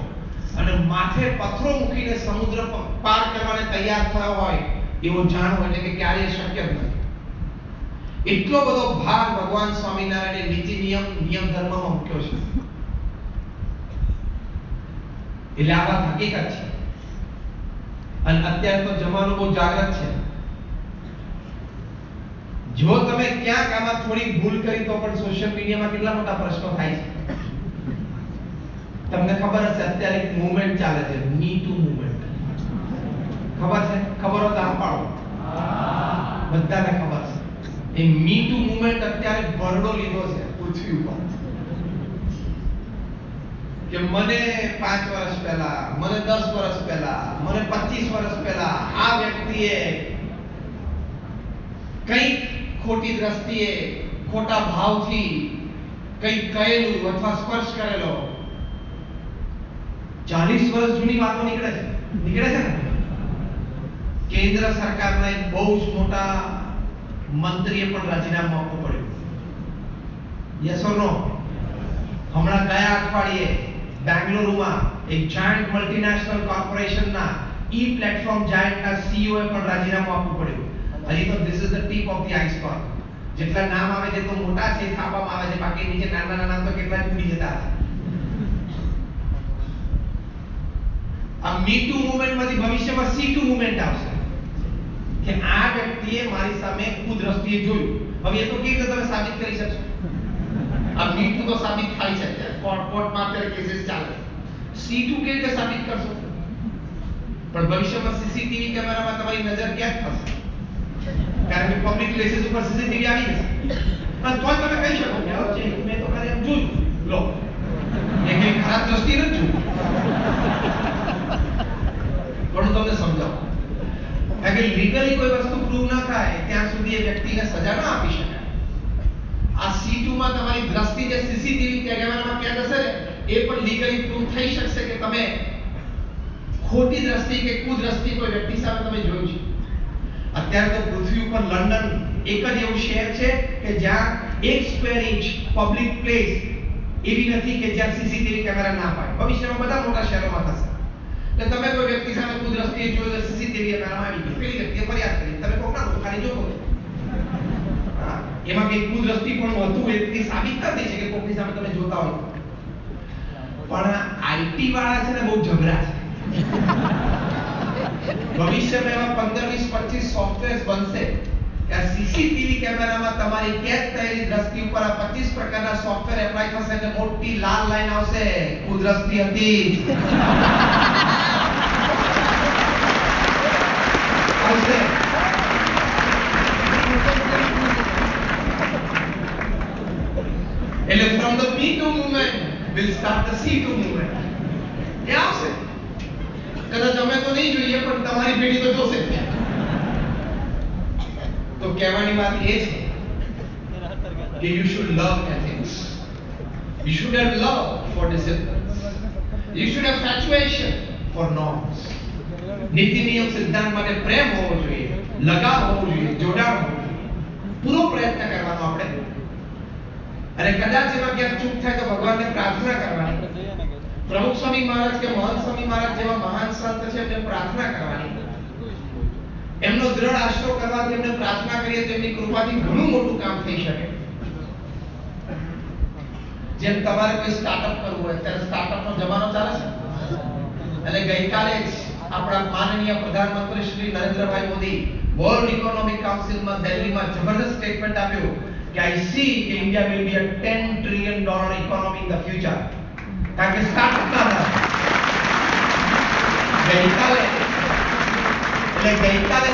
અને માથે પથ્થરો મૂકીને સમુદ્ર પાર કરવાને તૈયાર થયો હોય એવો જાણવો એટલે કે ક્યારેય શક્ય નથી. એટલો બધો ભાર ભગવાન સ્વામિનારાયણે નીતિ નિયમ ધર્મમાં મૂક્યો છે. એટલે આ વાત હકીકત છે. અને અત્યારે તો જમાનો બહુ જાગૃત છે. જો તમે ક્યાંક આમાં થોડી ભૂલ કરી તો પણ સોશિયલ મીડિયામાં કેટલા મોટા પ્રશ્નો થાય છે. તમને ખબર હશે અત્યારે એક મૂવમેન્ટ ચાલે છે, મી ટુ મૂવમેન્ટ. ખબર છે? ખબર હોય તો આ પાડો. બધાને ખબર છે. એ મી ટુ મૂવમેન્ટ અત્યારે ભરડો લીધો છે પૃથ્વી ઉપર. કે મને 5 વર્ષ પહેલા, મને 10 વર્ષ પહેલા, મને 25 વર્ષ પહેલા આ વ્યક્તિએ કંઈક ખોટી દ્રષ્ટિએ, ખોટા ભાવથી કંઈક કહેલું અથવા સ્પર્શ કરેલો. 40 વર્ષ જૂની વાતો નીકળે છે ને. કેન્દ્ર સરકારના એક બહુ જ મોટા મંત્રીએ પણ રાજીનામું આપવું પડ્યું. યસ ઓર નો? હમણાં ગયા અઠવાડિયે બેંગલુરુમાં એક જાયન્ટ મલ્ટીનેશનલ કોર્પોરેશનના ઈ પ્લેટફોર્મ જાયન્ટના સીઈઓ એ પણ રાજીનામું આપવું પડ્યું. હજી તો this is the tip of the iceberg. જેટલા નામ આવે છે તો મોટા છે છાપવામાં આવે છે, બાકી નીચે નાના નામ તો કેટલા ઉડી જતા હશે. આ મી ટુ મૂવમેન્ટમાંથી ભવિષ્યમાં સી ટુ મૂવમેન્ટ આવશે કે આ વ્યક્તિએ મારી સામે કુદ્રષ્ટિએ જોયું. હવે એ તો કેવી રીતે તમે સાબિત કરી શકશો? આ મી ટુ તો સાબિત થાય છે, કોર્ટમાં અત્યારે કેસીસ ચાલે. સી ટુ કેવી રીતે સાબિત કરશો? પણ ભવિષ્યમાં સીસીટીવી કેમેરામાં તમારી નજર ક્યાં થશે? કારણ કે પબ્લિક પ્લેસીસ ઉપર સીસીટીવી આવી જશે. અને તો તમે કહી શકો કે મેં તો ખાલી એમ જોયું. લો, એ કઈ ખરાબ દ્રષ્ટિ નથી જોયું. પણ તમને સમજાવું, કારણ કે લીગલી કોઈ વસ્તુ પ્રૂવ ન થાય ત્યાં સુધી એ વ્યક્તિને સજા ન આપી શકાય. આ C2 માં તમારી દ્રષ્ટિ જે સીસીટીવી કેમેરામાં ક્યાં જશે ને એ પણ લીગલી પ્રૂવ થઈ શકશે કે તમે ખોટી દ્રષ્ટિ કે કુદ્રષ્ટિ કોઈ વ્યક્તિ સામે તમે જોયું છે. અત્યારે તો પૃથ્વી ઉપર લંડન એક જ એવું શહેર છે કે જ્યાં 1 સ્ક્વેર ઇંચ પબ્લિક પ્લેસ એવી નથી કે જ્યાં સીસીટીવી કેમેરા ના હોય. ભવિષ્યમાં બધા મોટા શહેરોમાં થશે. એટલે તમે કોઈ વ્યક્તિ સામે કુદ્રષ્ટિએ જોયું તો સીસીટીવી કેમેરામાં આવી ગયું, પેલી વ્યક્તિએ ફરિયાદ કરી, તમે કોક ના ખાલી જોતો એમાં કઈ કુદ્રષ્ટિ પણ હતું એ સાબિત કરી છે કે કોકની સામે તમે જોતા હોય. પણ આઈટી વાળા છે ને બહુ જબરા છે. ભવિષ્યમાં એવા 15, 20, 25 સોફ્ટવેર્સ બનશે કે આ સીસીટીવી કેમેરામાં તમારી કેદ થયેલી દ્રષ્ટિ ઉપર આ 25 પ્રકારના સોફ્ટવેર એપ્લાય થશે એટલે મોટી લાલ લાઈન આવશે, કુદ્રષ્ટિ હતી. આવશે. એટલે from the Me Too movement will start the C2 movement. એ આવશે. કદાચ અમે તો નહીં જોઈએ પણ તમારી પેઢી તો જોશે. તો કહેવાની વાત એ છે કે you should love ethics. You should have love for discipline. You should have fatuation for norms. નીતિ નિયમ સિદ્ધાંત માટે પ્રેમ હોવો જોઈએ, લગાવ હોવો જોઈએ, જોડાણ હોવું જોઈએ. પૂરો પ્રયત્ન કરવાનો આપણે. અને કદાચ એમાં ક્યાંક ચૂક થાય તો ભગવાનને પ્રાર્થના કરવાની. પ્રમુખ સ્વામી મહારાજ કે મહંત સ્વામી મહારાજ જેવા મહાન સંત છે તેમને પ્રાર્થના કરવાની. એમનો દ્રઢ આશરો કરવાથી એમને પ્રાર્થના કરીએ તો એમની કૃપાથી ઘણું મોટું કામ થઈ શકે. જેમ તમારે કોઈ સ્ટાર્ટઅપ કરવું હોય ત્યારે સ્ટાર્ટઅપનો જમાનો ચાલે છે. અને ગઈકાલે આપણા માનનીય પ્રધાનમંત્રી શ્રી નરેન્દ્રભાઈ મોદી વર્લ્ડ ઇકોનોમિક કાઉન્સિલમાં દિલ્હીમાં જબરદસ્ત સ્ટેટમેન્ટ આપ્યું કે I see કે India will be a $10 trillion economy in the future. કારણ કે સ્ટાર્ટઅપ ના ગઈકાલે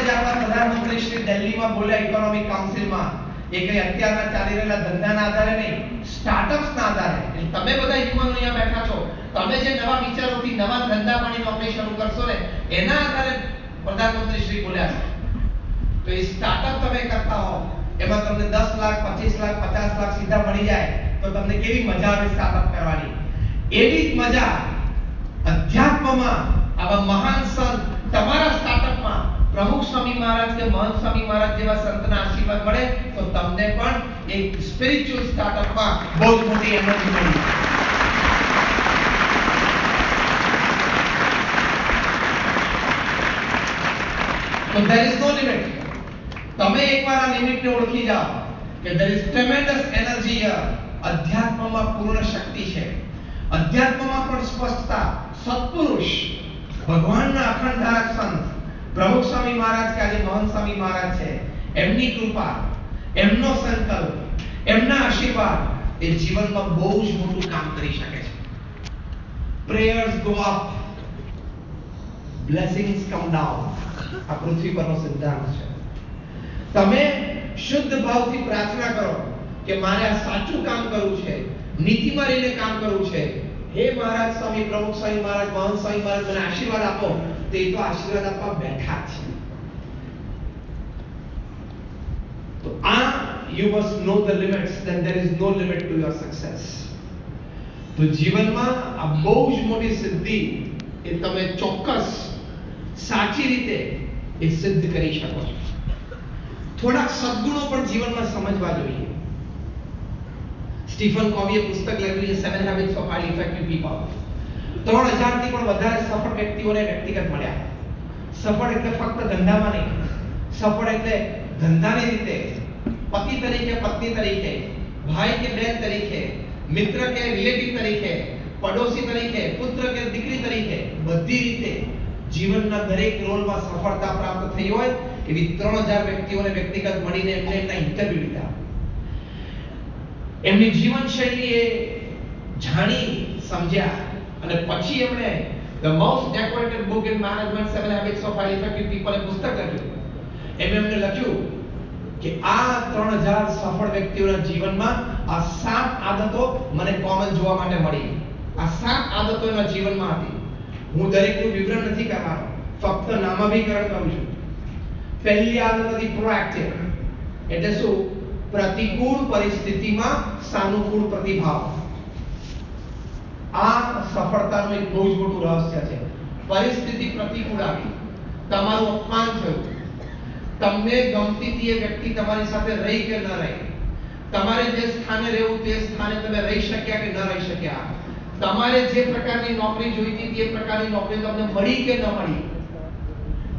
જે આપણા પ્રધાનમંત્રી શ્રી દિલ્હીમાં માં બોલ્યા ઇકોનોમિક કાઉન્સિલમાં, એ કઈ અત્યારના ચાલી રહેલા ધંધાના આધારે નહીં, સ્ટાર્ટઅપ્સના આધારે. એટલે તમે બધા યુવાનો અહીંયા બેઠા છો, તમે જે નવા વિચારોથી નવા ધંધા પાણી નોકરી શરૂ કરશો ને, એના આધારે પ્રધાનમંત્રી શ્રી બોલ્યા છે. તો એ સ્ટાર્ટઅપ તમે કરતા હો, એમાં તમને 10 લાખ 25 લાખ 50 લાખ સીધા મળી જાય, તો તમને કેવી મજા આવે સ્ટાર્ટઅપ કરવાની. એવી જ મજા અધ્યાત્મમાં આવા મહાન સંત તમારા સ્ટાર્ટઅપમાં પ્રમુખ સ્વામી મહારાજ કે મહંત સ્વામી મહારાજ જેવા સંતના આશીર્વાદ મળે, તો તમને પણ એક સ્પિરિચ્યુઅલ સ્ટાર્ટઅપમાં બહુ મોટી એનર્જી મળી. તો there is no limit. તમે એકવાર આ લિમિટને ઓળખી જાઓ કે there is tremendous energy here. અધ્યાત્મમાં પૂર્ણ શક્તિ છે, અધ્યાત્મમાં પણ સ્પષ્ટતા. સત્પુરુષ ભગવાનના અખંડ ધારક સંત પ્રમુખ સ્વામી મહારાજ કે આજે મહંત સ્વામી મહારાજ છે, એમની કૃપા, એમનો સંકલ્પ, એમના આશીર્વાદ એ જીવનમાં બહુ જ મોટું કામ કરી શકે છે. Prayers go up, blessings come down. આ પૃથ્વી પરનો સિદ્ધાંત છે. તમે શુદ્ધ ભાવથી પ્રાર્થના કરો કે મારે આ સાચું કામ કરવું છે, નીતિમાં રહીને કામ કરવું છે. હે મહારાજ સ્વામી, પ્રમુખ સ્વામી મહારાજ, મહંત સ્વામી મહારાજ, મને આશીર્વાદ આપો. તો એ તો આશીર્વાદ આપવા બેઠા છે. તો આ you must know the limits, then there is no limit to your success. તો જીવનમાં આ બહુ જ મોટી સિદ્ધિ એ તમે ચોક્કસ સાચી રીતે એ સિદ્ધ કરી શકો છો. થોડાક સદ્ગુણો પણ જીવનમાં સમજવા જોઈએ. સ્ટીફન કોવીએ પુસ્તક લખ્યું છે 7 Habits of Highly Effective People. 3000 થી પણ વધારે સફળ વ્યક્તિઓને વ્યક્તિગત મળ્યા. સફળ એટલે ફક્ત ધંધામાં નહીં, સફળ એટલે ધંધાની રીતે, પતિ તરીકે, પત્ની તરીકે, ભાઈ કે બહેન તરીકે, મિત્ર કે રિલેટિવ તરીકે, પડોશી તરીકે, પુત્ર કે દીકરી તરીકે, બધી રીતે જીવનના દરેક રોલમાં સફળતા પ્રાપ્ત થઈ હોય એવી 3000 વ્યક્તિઓને વ્યક્તિગત મળીને એમને એમના ઇન્ટરવ્યુ લીધા. એમની જીવનશૈલી એ જાણી સમજ્યા અને પછી એમણે The most decorated book in management, 7 Habits of Highly Effective People એ પુસ્તક લખ્યું. એમને લખ્યું કે આ 3000 સફળ વ્યક્તિઓના જીવનમાં આ 7 આદતો મને કોમન જોવા માટે મળી. આ 7 આદતો એના જીવનમાં હતી. હું દરેકનું વિવરણ નથી કરવાનો, ફક્ત નામાભિકરણ કરું છું. પહેલી આદત હતી પ્રોએક્ટિવ. એટલે શું? પ્રતિકૂળ પરિસ્થિતિમાં સાનુકૂળ પ્રતિભાવ. આ સફળતાનું એક બહુ જ મોટું રહસ્ય છે. પરિસ્થિતિ પ્રતિકૂળ આવી, તમારું અપમાન થયું, તમને ગમતી હતી એ વ્યક્તિ તમારી સાથે રહી કે ન રહી, તમારે જે સ્થાને રહેવું તે સ્થાને તમે રહી શક્યા કે ન રહી શક્યા, તમારે જે પ્રકારની નોકરી જોઈતી હતી એ પ્રકારની નોકરી તમને મળી કે ન મળી,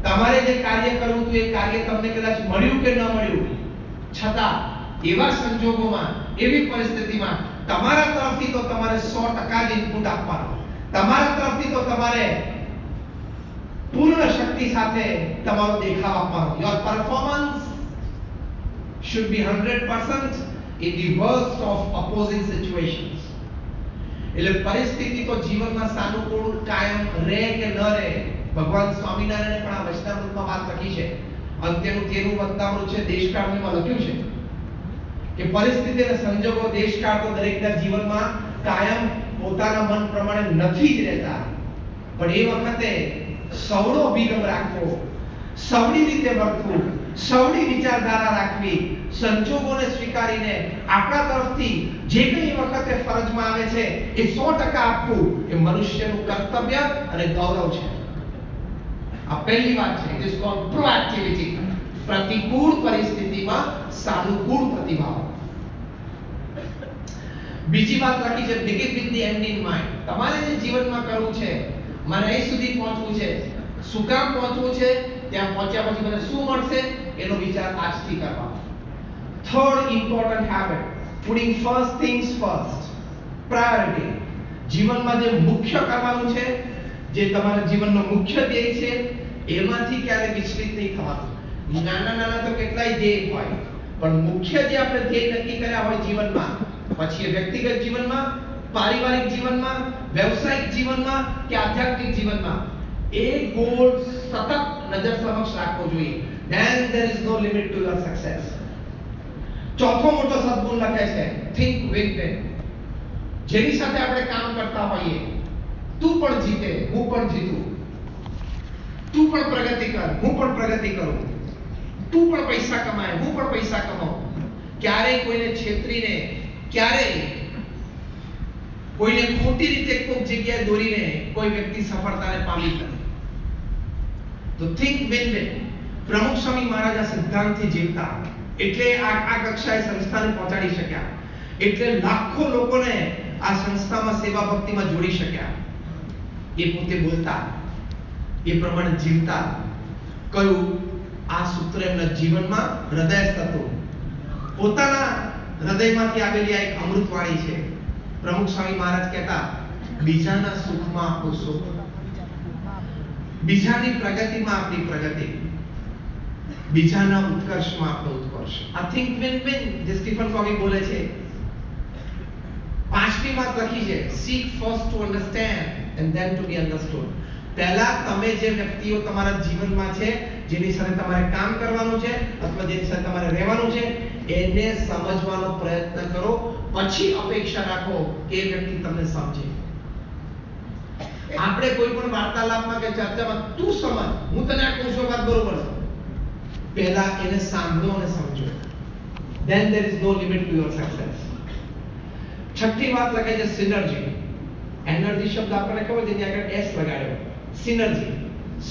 તમારે જે કાર્ય કરવું હતું એ કાર્ય તમને કદાચ મળ્યું કે ન મળ્યું, છતાં એવા સંજોગોમાં, એવી પરિસ્થિતિમાં તમારા તરફથી તો તમારે 100% જ ઇનપુટ આપવાનો, તમારા તરફથી તો તમારે પૂર્ણ શક્તિ સાથે તમારો દેખાવ આપવાનો. Your performance should be 100% in the worst of opposing situations. એટલે પરિસ્થિતિ તો જીવનમાં સાનુકૂળ કાયમ રહે કે ન રહે, ભગવાન સ્વામિનારાયણે પણ આ વચનામૃતમાં વાત લખી છે. અંત્યનું 13મું વચનામૃત છે, દેશકાળમાં લખ્યું છે કે પરિસ્થિતિ અને સંજોગો, દેશકાળ તો દરેકના જીવનમાં કાયમ પોતાના મન પ્રમાણે નથી જ રહેતા, પણ એ વખતે સવળો અભિગમ રાખવો, સવળી રીતે વર્તવું, સવળી વિચારધારા રાખવી, સંજોગોને સ્વીકારીને આપણા તરફથી જે કંઈ વખતે ફરજમાં આવે છે એ 100% આપવું એ મનુષ્યનું કર્તવ્ય અને ગૌરવ છે. આ પહેલી વાત છે. It is called proactivity. પ્રતિકૂળ પરિસ્થિતિમાં સાનુકૂળ પ્રતિભાવ. બીજી વાત લખી છે, begin with the end in mind. તમારે જે જીવનમાં કરવું છે, મારે અહીં સુધી પહોંચવું છે, શું કામ પહોંચવું છે, ત્યાં પહોંચ્યા પછી મને શું મળશે, એનો વિચાર આજથી કરવાનો. Third important habit, putting first things first. Priority. જીવનમાં જે મુખ્ય કરવાનું છે, જે તમારા જીવનનો મુખ્ય ધ્યેય છે, એમાંથી ક્યારે વિચલિત નહીં થવાનું. નાના નાના તો કેટલાય ધ્યેય હોય, પણ મુખ્ય જે આપણે ધ્યેય નક્કી કર્યા હોય જીવનમાં, પછી એ વ્યક્તિગત જીવનમાં, પારિવારિક જીવનમાં, વ્યવસાયિક જીવનમાં કે આધ્યાત્મિક જીવનમાં, એ ગોલ સતત નજર સમક્ષ રાખવો જોઈએ. Then there is no limit to your success. ચોથો મોટો સદગુણ લખે છે think win-win. જેની સાથે આપણે કામ કરતા હોઈએ, તું પણ જીતે, હું પણ જીતું, તું પણ પ્રગતિ કર, હું પણ પ્રગતિ કરું, તું પણ પૈસા કમાય, હું પણ પૈસા કમાઉં. ક્યારેય કોઈને છેતરીને, ક્યારેય કોઈને ખોટી રીતે કોઈ જગ્યાએ દોરીને કોઈ વ્યક્તિ સફળતાને પામી નથી. તો થિંક વિન વિન. પ્રમુખ સ્વામી મહારાજ આ સિદ્ધાંતથી જીવતા, એટલે આ કક્ષાએ સંસ્થાને પહોંચાડી શક્યા, એટલે લાખો લોકોને આ સંસ્થામાં સેવા ભક્તિમાં જોડી શક્યા. એ પોતે બોલતા, એ પ્રમાણે જીવતા. કયું આ સૂત્ર એમના જીવનમાં હૃદયસ્થ હતું. પોતાના હૃદયમાંથી આવેલી આ એક અમૃતવાણી છે. પ્રમુખ સ્વામી મહારાજ કહેતા, બીજાના સુખમાં આપણું સુખ, બીજાની પ્રગતિમાં આપણી પ્રગતિ, બીજાના ઉત્કર્ષમાં આપણો ઉત્કર્ષ. આ થિંક વિન વિન જે સ્ટીફન કોવી બોલે છે. પાંચમી વાત લખી છે, seek first to understand and then to be understood. પહેલા તમે જે વ્યક્તિઓ તમારા જીવનમાં છે, જેની સાથે તમારે કામ કરવાનું છે અથવા જેની સાથે તમારે રહેવાનું છે, એને સમજવાનો પ્રયત્ન કરો, પછી અપેક્ષા રાખો કે એ વ્યક્તિ તમને સમજે. આપણે કોઈ પણ વાર્તાલાપમાં કે ચર્ચામાં તું સમજ, હું તને આ કહું છું વાત બરોબર છે, પહેલા એને સાંભળો અને સમજો. then there is no limit to your success. છઠ્ઠી વાત લખે છે સિનર્જી. એનર્જી શબ્દ આપણને ખબર છે, ત્યાં આગળ એસ લગાડ્યો. સિનર્જી.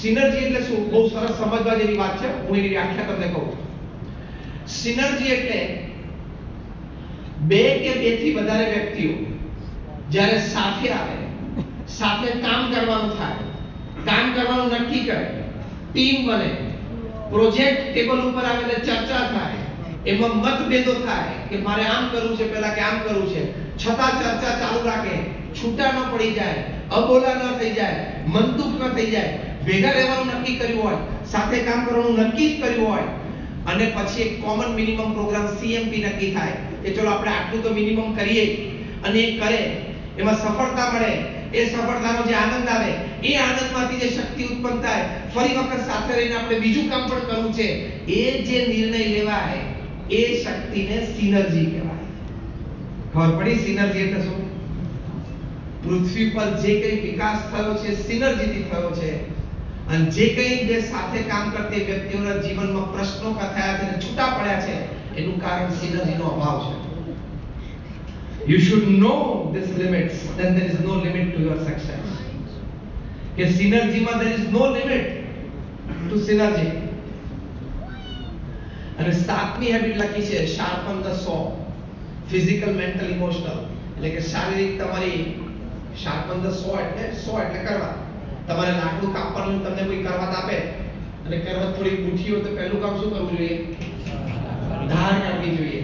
સિનર્જી એટલે શું? બહુ સરસ સમજવા જેવી વાત છે, હું એની વ્યાખ્યા તમને કહું. સિનર્જી એટલે બે કે બેથી વધારે વ્યક્તિઓ જ્યારે સાથે આવે, સાથે કામ કરવાનું થાય, કામ કરવાનું નક્કી કરે, ટીમ બને, પ્રોજેક્ટ ટેબલ ઉપર આવે એટલે ચર્ચા થાય, એમાં મતભેદો થાય કે મારે આમ કરવું છે પહેલા કે આમ કરવું છે, છતાં ચર્ચા ચાલુ રાખે, છૂટા ન પડી જાય, અબોલા ન થઈ જાય, મનદુખ ન થઈ જાય, ભેગા રહેવાનું નક્કી કર્યું હોય, સાથે કામ કરવાનું નક્કી જ કર્યું હોય, અને પછી એક કોમન મિનિમમ પ્રોગ્રામ સીએમપી નક્કી થાય કે ચલો આપણે આટલું તો મિનિમમ કરીએ, અને એ કરે, એમાં સફળતા મળે, એ સફળતાનો જે આનંદ આવે, એ આનંદમાંથી જે શક્તિ ઉત્પન્ન થાય, ફરી વખત સાથે રહીને આપણે બીજું કામ પણ કરવું છે, એ જે નિર્ણય લેવાય, એ શક્તિને સિનર્જી કહેવાય. ખબર પડી સિનર્જી એટલે શું? પૃથ્વી પર જે કંઈ વિકાસ થયો છે સિનર્જીથી થયો છે, અને જે કંઈ બે સાથે કામ કરતી વ્યક્તિઓના જીવનમાં પ્રશ્નો થયા છે અને છૂટા પડ્યા છે, એનું કારણ સિનર્જીનો અભાવ છે. You should know these limits, then there is no limit to your success. કે સિનર્જીમાં there is no limit to synergy. અને સાતમી હેબિટ લખી છે sharpen the saw. Physical, mental, emotional. એટલે કે શારીરિક તમારી sharpen the saw એટલે કરવા. તમારે લાકડું કાપવાનું તમને કોઈ કરવત આપે અને કરવત થોડી ઊંચી હોય તો પહેલું કામ શું કરવું જોઈએ? ધાર કાઢવી જોઈએ.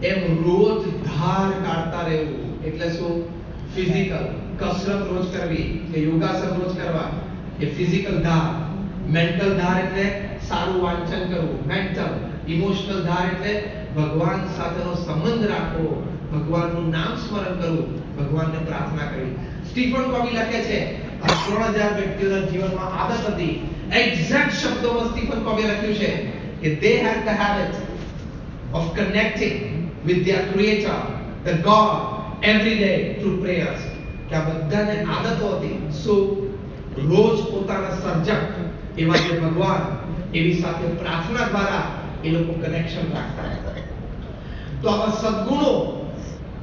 એમ રોજ ધાર કાઢતા રહેવું એટલે શું? ફિઝિકલ કસરત રોજ કરવી, કે યોગાસન રોજ કરવા, એ ફિઝિકલ ધાર. મેન્ટલ ધાર એટલે સારું વાંચન કરવું, મેન્ટલ. ઇમોશનલ ધાર એટલે ભગવાન સાથેનો સંબંધ રાખવો, ભગવાનનું નામ સ્મરણ કરવું, ભગવાનને પ્રાર્થના કરવી. સ્ટીફન કોવી લખે છે 3000 વ્યક્તિઓના જીવનમાં આદત હતી, એક્ઝેક્ટ શબ્દોમાં સ્ટીફન કોવીએ લખ્યું છે કે they had the habit of connecting with their creator, the God, every day through prayers. કે આ બધાને આદતો હતી શું? રોજ પોતાના સર્જક એવા જે ભગવાન, એવી સાથે પ્રાર્થના દ્વારા એ લોકો કનેક્શન રાખતા હતા. તો આવા સદ્ગુણો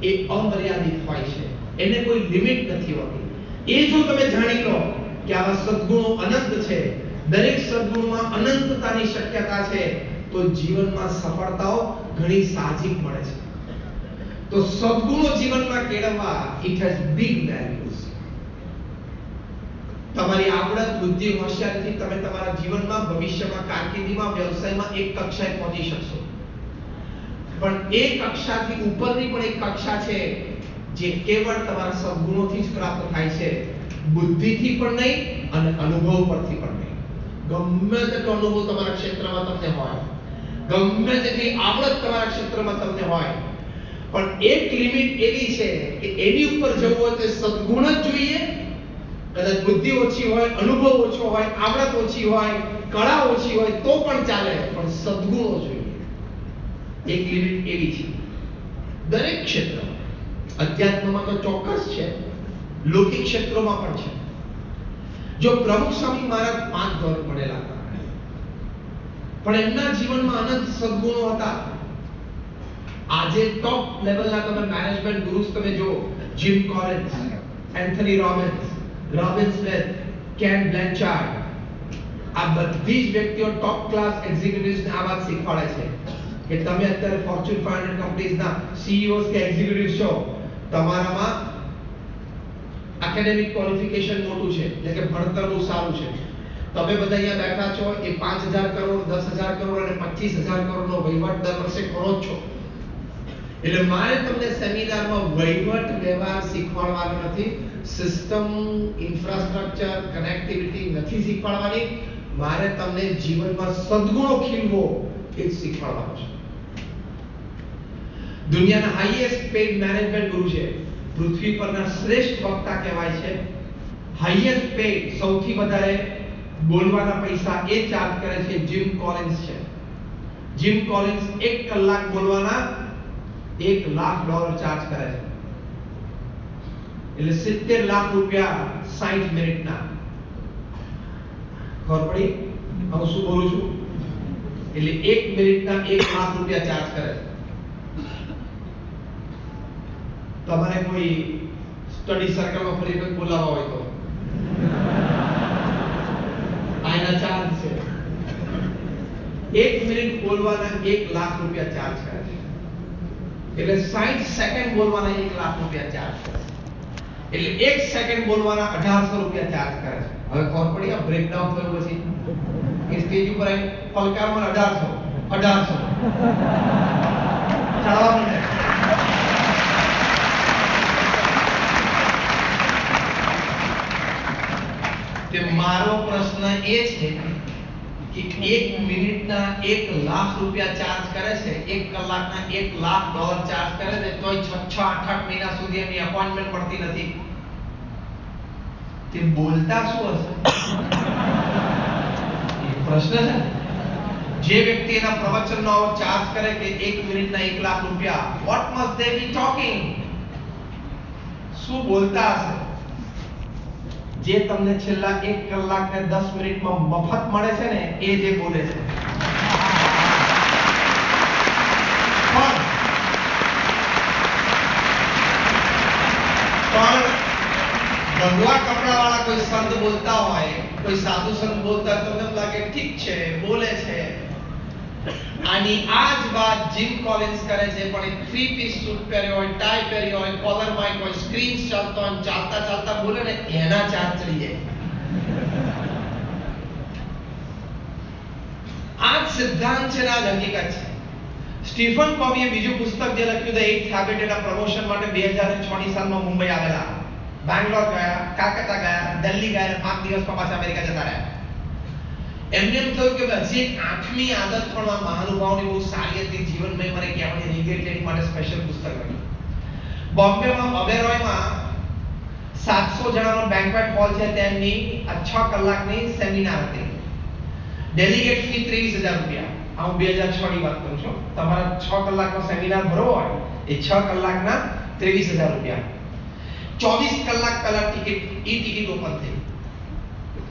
એ અમર્યાદિત હોય છે, એને કોઈ લિમિટ નથી હોતી. એ જો તમે જાણી લો કે આવા સદ્ગુણો અનંત છે, દરેક સદ્ગુણમાં અનંતતાની શક્યતા છે, તો જીવનમાં સફળતાઓ ઘણી સાહજિક મળે છે. તો સદ્ગુણો જીવનમાં કેળવવા ઇટ હેઝ બિગ વેલ્યુઝ. તમારી આવડત, બુદ્ધિ, હોશિયારીથી તમે તમારા જીવનમાં, ભવિષ્યમાં, કારકિર્દીમાં, વ્યવસાયમાં એક કક્ષાએ પહોંચી શકશો, પણ એ કક્ષાથી ઉપરની પણ એક કક્ષા છે જે કેવળ તમારા સદ્ગુણોથી જ પ્રાપ્ત થાય છે, બુદ્ધિથી પણ નહીં અને અનુભવ પરથી પણ નહીં. ગમે તેટલો અનુભવ તમારા ક્ષેત્રમાં તમને હોય, ગમે તેટલી આવડત તમારા ક્ષેત્રમાં તમને હોય, પણ એક લિમિટ એવી છે કે એની ઉપર જવું હોય તો સદ્ગુણ જ જોઈએ. કદાચ બુદ્ધિ ઓછી હોય, અનુભવ ઓછો હોય, આવડત ઓછી હોય, કળા ઓછી હોય તો પણ ચાલે, પણ સદગુણો જોઈએ. એક લિમિટ એવી છે દરેક ક્ષેત્ર, અધ્યાત્મમાં તો ચોક્કસ છે, લૌકિક ક્ષેત્રોમાં પણ છે. જો પ્રમુખ સ્વામી મહારાજ 5 ધોરણ ભણેલા હતા, પણ એમના જીવનમાં અનંત સદગુણો હતા. આજે ટોપ લેવલના તમે મેનેજમેન્ટ ગુરુસ તમે જો, Jim Collins, Anthony Robbins, Robin Smith, Ken Blanchard, આ બધી જ વ્યક્તિઓ ટોપ ક્લાસ એક્ઝિક્યુટિવ્સને આ વાત શીખવાડે છે કે તમે અત્યારે ફોર્ચ્યુન 500 કંપનીઝના સીઈઓઝ કે એક્ઝિક્યુટિવ્સ છો, તમારામાં એકેડેમિક ક્વોલિફિકેશન મોટું છે, એટલે કે ભણતર બહુ સારું છે. તમે બધા અહીંયા બેઠા છો એ 5,000 કરોડ, 10,000 કરોડ અને 25,000 કરોડનો વહીવટ દર વર્ષે કરો જ છો. એટલે મારે તમને સેમિનારમાં વહીવટ વ્યવહાર શીખવાડવાનો નથી, સિસ્ટમ, ઇન્ફ્રાસ્ટ્રક્ચર, કનેક્ટિવિટી નથી શીખવાડવાની. મારે તમને જીવનમાં સદગુણો ખીલવો એ જ શીખવાડવાનું છે. દુનિયાના હાઈએસ્ટ પેડ મેનેજમેન્ટ ગુરુ છે, પૃથ્વી પરના શ્રેષ્ઠ વક્તા કહેવાય છે. હાઈએસ્ટ પેડ, સૌથી વધારે બોલવાના પૈસા એ ચાર્જ કરે છે, જીમ કોલિન્સ છે. જીમ કોલિન્સ 1 કલાક બોલવાના $1 લાખ ચાર્જ કરે છે. એટલે 70 લાખ રૂપિયા 60 મિનિટના. ખબર પડી હું શું બોલું છું? એટલે 1 મિનિટના $1 લાખ ચાર્જ કરે છે. તમારે કોઈ સ્ટડી સર્કલમાં ફરી કોઈ બોલાવવા હોય તો આના ચાર્જ છે. 1 મિનિટ બોલવાના $1 લાખ ચાર્જ કરે છે. એટલે 60 સેકન્ડ બોલવાના $1 લાખ ચાર્જ કરે છે. એટલે 1 સેકન્ડ બોલવાના $1800 ચાર્જ કરે છે. હવે ખબર પડી આ બ્રેકડાઉન થયું પછી એ સ્ટેજ ઉપર આવી પલકારમાં 1800 ચાલવા માંડે. તે મારો પ્રશ્ન એ છે કે 1 મિનિટના $1 લાખ ચાર્જ કરે છે, 1 કલાકના $1 લાખ ચાર્જ કરે છે, તોય 6-8 મહિના સુધી એની અપોઇન્ટમેન્ટ મળતી નથી. તે બોલતા શું હશે? એ પ્રશ્ન છે. જે વ્યક્તિ એના પ્રવચનનો ચાર્જ કરે કે 1 મિનિટના $1 lakh, what must they be talking? શું બોલતા હશે? જે તમને છેલ્લા 1 કલાક ને 10 મિનિટમાં મફત મળે છે ને એ જે બોલે છે. પણ ભગવા કપડાવાળા કોઈ સંત બોલતા હોય, કોઈ સાધુ સંત બોલતા તો તમને લાગે ઠીક છે બોલે છે. આની આ જ વાત જીમ કોલિન્સ કરે છે, પણ એક 3-piece સૂટ પહેર્યો હોય, ટાઈ પહેર્યો હોય, કોલર માઇક હોય, સ્ક્રીન ચાલતો હોય, ચાલતા ચાલતા બોલે ને એના ચાર્જ ચડી જાય. આ સિદ્ધાંત છે, આ હકીકત છે. સ્ટીફન કોવીએ બીજું પુસ્તક જે લખ્યું ધ 8th Habit એના પ્રમોશન માટે 2006 સાલમાં મુંબઈ આવેલા. બેંગ્લોર ગયા, કાલકત્તા ગયા, દિલ્હી ગયા અને 5 દિવસમાં પાછા અમેરિકા જતા રહ્યા. એમને એમ થયું કે હજી એક 8મી આદત પણ આ મહાનુભાવની બહુ સારી હતી, જીવનમાં મને કહેવાની રિગ્રેટ એની માટે સ્પેશિયલ પુસ્તક લખ્યું. બોમ્બેમાં અવેરોયમાં 700 જણાનો બેન્ક્વેટ હોલ છે, તેમની 6 કલાકની સેમિનાર હતી. Delegate fee ₹23,000. આ હું 2006 ની વાત કરું છું. તમારા 6 કલાકનો સેમિનાર ભરવો હોય એ 6 કલાકના ₹23,000. 24 કલાક પહેલા ટિકિટ ઓપન થઈ.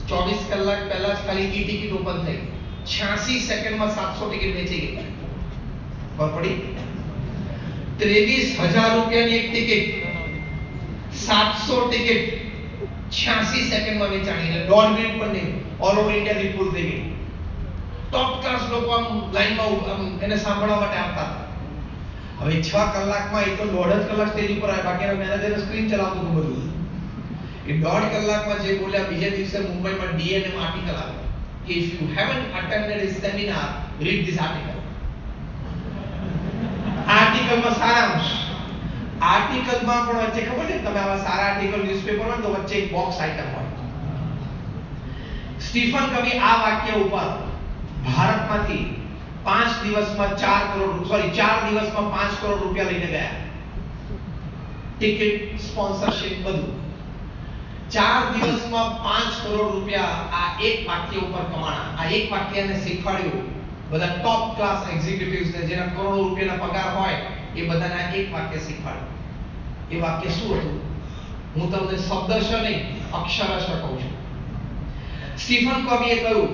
24 કલાક પહેલા જ ખાલી ટિકિટ ઓપન થઈ. 86 સેકન્ડમાં 700 ટિકિટ વેચી ગઈ. ખબર પડી? ₹23,000 ની એક ટિકિટ, 700 ટિકિટ 86 સેકન્ડમાં વેચાણી. એટલે 1.5 મિનિટ પણ નહીં, ઓલ ઓવર ઇન્ડિયા થી ફૂલ થઈ ગઈ. ટોપ ક્લાસ લોકો આમ લાઈનમાં એને સાંભળવા માટે આવતા હતા. હવે 6 કલાકમાં એ તો 1.5 કલાક સ્ટેજ ઉપર આવ્યા, બાકીના મેનેજર સ્ક્રીન ચલાવતું હતું બધું. એ 1.5 કલાકમાં જે બોલ્યા, બીજા દિવસે મુંબઈમાં DNM આર્ટિકલ આવ્યો કે if you haven't attended his seminar, read this article. આર્ટિકલમાં સારાંશ. આર્ટિકલમાં પણ વચ્ચે ખબર છે તમે આવા સારા આર્ટિકલ ન્યૂઝપેપરમાં તો વચ્ચે એક બોક્સ આઇટમ હોય. સ્ટીફન કવી આ વાક્ય ઉપર ભારતમાંથી 4 દિવસમાં 5 કરોડ રૂપિયા લઈને ગયા. ટિકિટ, સ્પોન્સરશિપ બધું. 4 દિવસમાં 5 કરોડ રૂપિયા આ એક વાક્ય ઉપર કમાણા. આ એક વાક્યને શીખવાડ્યું બધા ટોપ ક્લાસ એક્ઝિક્યુટિવ્સ ને જેના કરોડો રૂપિયાના પગાર હોય એ બધાના એક વાક્ય શીખવાડ્યું. એ વાક્ય શું હતું? હું તમને શબ્દશ નહીં અક્ષરશ કહું છું. સ્ટીફન કોવીએ કહ્યું,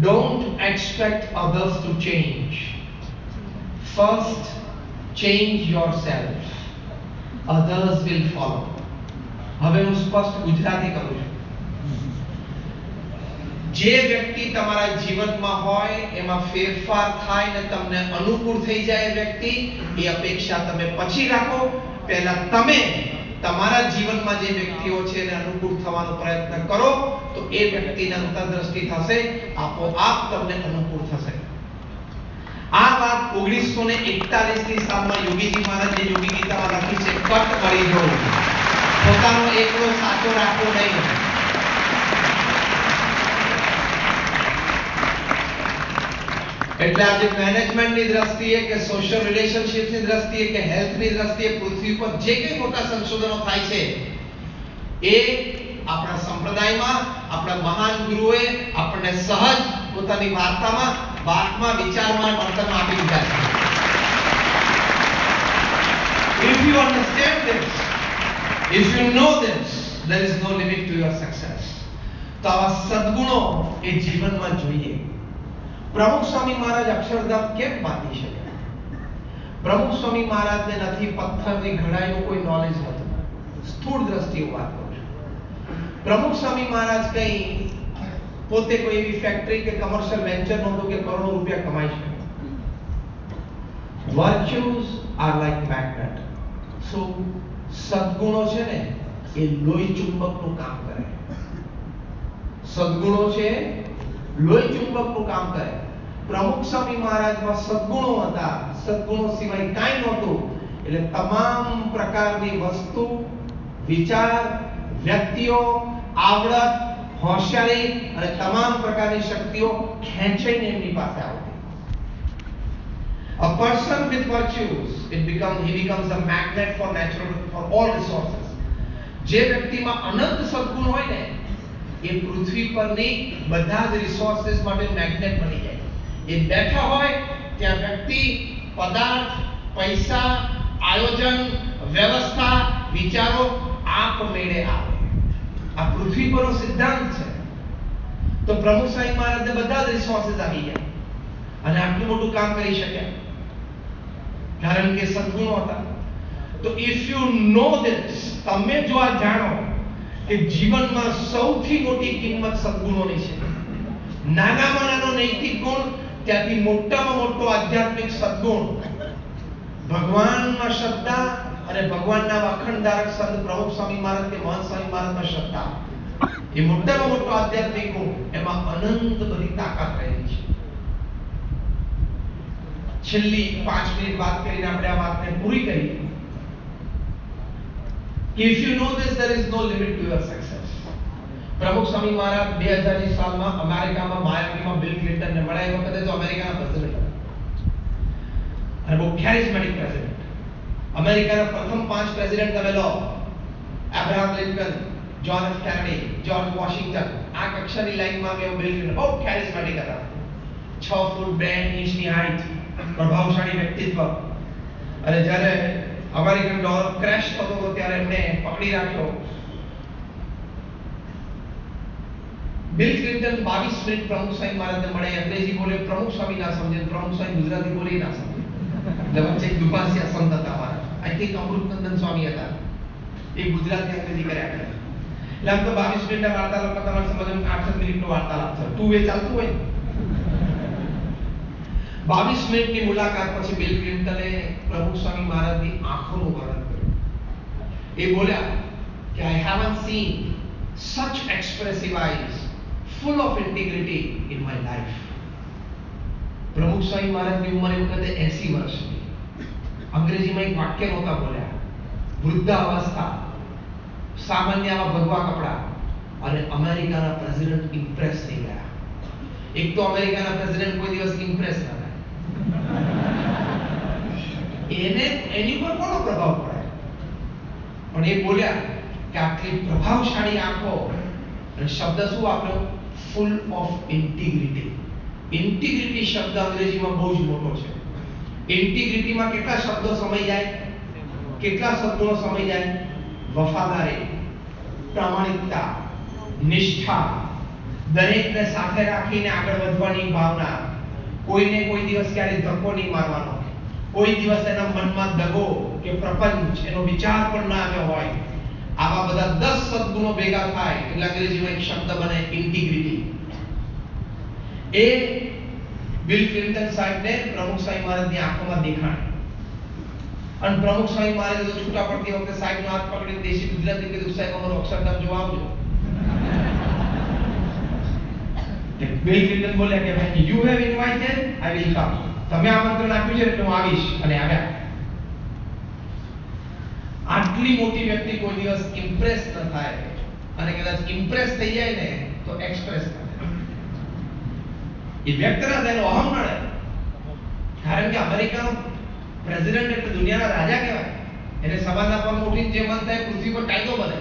don't expect others to change. First change yourself. Others will follow. હવે હું સ્પષ્ટ ગુજરાતી કરું છું. જે વ્યક્તિ તમારા જીવનમાં હોય એમાં ફેરફાર થાય ને તમને અનુકૂળ થઈ જાય વ્યક્તિ, એ અપેક્ષા તમે પછી રાખો. પહેલા તમે તમારા જીવનમાં જે વ્યક્તિઓ છે એને અનુકૂળ થવાનો પ્રયત્ન કરો તો એ વ્યક્તિને અંતરદ્રષ્ટિ થશે, આપોઆપ તમને અનુકૂળ થશે. આ વાત 1941 ની સાલમાં યોગીજી મહારાજે યોગી ગીતામાં લખી છે. કટ કરી દો, પોતાનો એકલો સાચો રાખો નહીં. એટલે આજે મેનેજમેન્ટની દ્રષ્ટિએ કે સોશિયલ રિલેશનશિપ્સની દ્રષ્ટિએ કે હેલ્થની દ્રષ્ટિએ પૃથ્વી પર જે કંઈ મોટા સંશોધનો થાય છે એ આપણા સંપ્રદાયમાં આપણા મહાન ગુરુઓએ આપણને સહજ પોતાની વાર્તામાં વિચારમાં વર્તનમાં આપી દીધા છે. If you understand this, if you know this, there is no limit to your success. તો આવા સદ્ગુણો એ જીવનમાં જોઈએ. પ્રમુખ સ્વામી મહારાજ અક્ષરધામ કેમ બાંધી શકે? પ્રમુખ સ્વામી મહારાજને નથી પથ્થરની ઘડાઈનું કોઈ નોલેજ હતું. સ્થૂળ દ્રષ્ટિએ વાત કરું છું. પ્રમુખ સ્વામી મહારાજ કઈ પોતે કોઈ એવી ફેક્ટરી કે કમર્શિયલ વેન્ચર નહોતું કે કરોડો રૂપિયા કમાઈ શકે. વર્ચ્યુઝ આર લાઈક મેગ્નેટ. સો સદ્ગુણો છે ને એ લોહી ચુંબકનું કામ કરે. સદ્ગુણો છે લોહી ચુંબકનું કામ કરે. પ્રમુખ સ્વામી મહારાજમાં સદ્ગુણો હતા. સદ્ગુણો સિવાય કાંઈ નહોતું. એટલે તમામ પ્રકારની વસ્તુ, વિચાર, વ્યક્તિઓ, આવડત, હોશિયારી અને તમામ પ્રકારની શક્તિઓ ખેંચાઈને એમની પાસે આવતી. A person with virtues, he becomes a magnet for all resources. જે વ્યક્તિમાં અનંત સદ્ગુણ હોય ને એ પૃથ્વી પરની બધા જ રિસોર્સિસ માટે મેગ્નેટ બની જાય. એ બેઠા હોય ત્યાં વ્યક્તિ, પદાર્થ, પૈસા, આયોજન, વ્યવસ્થા, વિચારો આપમેળે આવે. આ પૃથ્વી પરનો સિદ્ધાંત છે. તો પ્રમુખ સ્વામી મહારાજને બધા જ રિસોર્સિસ આવી ગયા અને આટલું મોટું કામ કરી શક્યા કારણ કે સદ્ગુણો હતા. તો ઇફ યુ નો ધીસ, તમે જો આ જાણો કે જીવનમાં સૌથી મોટી કિંમત સદ્ગુણોની છે. નાનામાં નાનો નૈતિક ગુણ ત્યાંથી મોટામાં મોટો આધ્યાત્મિક સદ્ગુણ, ભગવાનમાં શ્રદ્ધા અને ભગવાનના અખંડધારક સંત પ્રમુખ સ્વામી મહારાજ કે મહંત સ્વામી મહારાજમાં શ્રદ્ધા, એ મોટામાં મોટો આધ્યાત્મિક ગુણ, એમાં અનંત બધી તાકાત રહેલી છે. છેલ્લી 5 મિનિટ વાત કરીને આપણે આ વાતને પૂરી કરીએ. If you know this, there is no limit to your success. પ્રમુખ સ્વામી મહારાજ 2000 ની સાલમાં અમેરિકામાં માયામીમાં બિલ ક્લિન્ટનને મળ્યા. એ વખતે તો અમેરિકાના પ્રેસિડેન્ટ હતા અને બહુ કેરિઝમેટિક પ્રેસિડેન્ટ. અમેરિકાના પ્રથમ 5 પ્રેસિડેન્ટ તમે લો, Abraham Lincoln, John F Kennedy, George Washington, આ કક્ષાની લાઈનમાં મેં બિલ ક્લિન્ટન બહુ કેરિઝમેટિક હતા. 6 ફૂટ 2 ઇંચની હાઈટ, પ્રભાવશાળી વ્યક્તિત્વ. અને જ્યારે અમેરિકન ડોલર ક્રેશ થતો હતો ત્યારે એમને પકડી રાખ્યો. બિલ ક્લિન્ટન 22 મિનિટ પ્રમુખ સ્વામી મહારાજને મળે. અંગ્રેજી બોલે, પ્રમુખ સ્વામી ના સમજે, પ્રમુખ સ્વામી ગુજરાતી બોલે ના સમજે. એટલે વચ્ચે એક દુભાષિયા સંત હતા અમારા, આઈ થિંક અમૃતનંદન સ્વામી હતા, એ ગુજરાતી અંગ્રેજી કર્યા કરે. એટલે આમ તો 22 મિનિટના વાર્તાલાપમાં તમારે સમજવાનું 8 મિનિટનો વાર્તાલાપ થયો. ટુ વે ચાલતું હોય. 22 મિનિટની મુલાકાત પછી બિલ ક્લિન્ટને પ્રમુખ સ્વામી મહારાજની આંખોનું વર્ણન કર્યું. એ બોલ્યા કે I haven't seen such expressive eyes full of integrity in my life. પ્રમુખ સ્વામી મહારાજની ઉંમર એ વખતે 80 વર્ષની. અંગ્રેજીમાં એક વાક્ય નહોતા બોલ્યા. વૃદ્ધાવસ્થા, સામાન્ય આવા ભગવા કપડા, અને અમેરિકાના પ્રેસિડેન્ટ ઇમ્પ્રેસ થઈ ગયા. એક તો અમેરિકાના પ્રેસિડેન્ટ કોઈ દિવસ ઇમ્પ્રેસ ના થાય. એની પર કોનો પ્રભાવ પડે? પણ એ બોલ્યા કે આટલી પ્રભાવશાળી આંખો, અને શબ્દ શું વાપર્યો? Full of integrity. ઇન્ટિગ્રિટી શબ્દ અંગ્રેજીમાં બહુ જ મોટો છે. ઇન્ટિગ્રિટીમાં કેટલા શબ્દો સમાઈ જાય? કેટલા શબ્દોનો સમાઈ જાય? વફાદારી, પ્રામાણિકતા, નિષ્ઠા, દરેકને સાથે રાખીને આગળ વધવાની ભાવના, કોઈને કોઈ દિવસ ક્યારે ધક્કો નહીં મારવાનો, કોઈ દિવસ એના મનમાં દગો કે પ્રપંચ એનો વિચાર પણ ના આવ્યો હોય, આવા બધા 10 સદગુણો ભેગા થાય એટલે અંગ્રેજીમાં એક શબ્દ બને ઇન્ટિગ્રિટી. એ બિલ ક્લિન્ટન સાહેબને પ્રમુખ સ્વામી મહારાજની આંખોમાં દેખાણ. અને પ્રમુખ સ્વામી મહારાજે તો છૂટા પડતી વખતે સાહેબનો હાથ પકડીને દેશી ગુજરાતી કીધું, સાહેબ અમારો અક્ષરધામ જોવા આવજો. બિલ ક્લિન્ટન બોલ્યા કે ભાઈ you have invited, I will come. તમે આમંત્રણ આપ્યું છે એટલે હું આવીશ. અને આવ્યા. આટલી મોટી વ્યક્તિ કોઈ દિવસ ઇમ્પ્રેસ ન થાય, અને કદાચ ઇમ્પ્રેસ થઈ જાય ને તો એક્સપ્રેસ થાય. એ વ્યક્ત ના થાય, અહમ નડે. કારણ કે અમેરિકાનો પ્રેસિડેન્ટ એટલે દુનિયાના રાજા કહેવાય. એને સવારના પર ઉઠીને જે મન થાય પૃથ્વી પર કાયદો બને.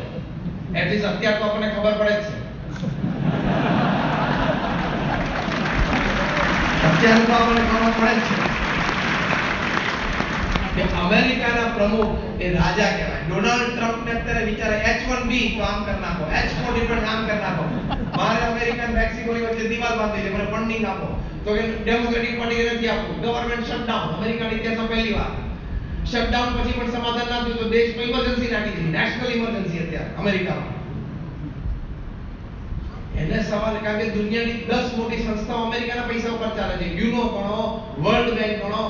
એટલીસ્ટ અત્યારે તો આપણને ખબર પડે જ છે. અત્યારે તો આપણને ખબર પડે જ છે કે અમેરિકાના પ્રમુખ એ રાજા કહેવાય. ડોનાલ્ડ ટ્રમ્પ ને અત્યારે વિચારે H1B તો આમ કરી નાખો, H4 પણ આમ કરી નાખો, મારે અમેરિકન મેક્સિકોની વચ્ચે દિવાલ બાંધી છે, મને ફંડિંગ આપો. તો કે ડેમોક્રેટિક પાર્ટી નથી આપવું. ગવર્નમેન્ટ શટડાઉન, અમેરિકાની ઇતિહાસમાં પહેલી વાર. શટડાઉન પછી પણ સમાધાન ના થયું તો દેશમાં ઇમરજન્સી નાખી દીધી, નેશનલ ઇમરજન્સી અત્યારે અમેરિકામાં. એને સવાલ, કારણ કે દુનિયાની 10 મોટી સંસ્થાઓ અમેરિકાના પૈસા ઉપર ચાલે છે. યુનો ગણો, વર્લ્ડ બેંક ગણો,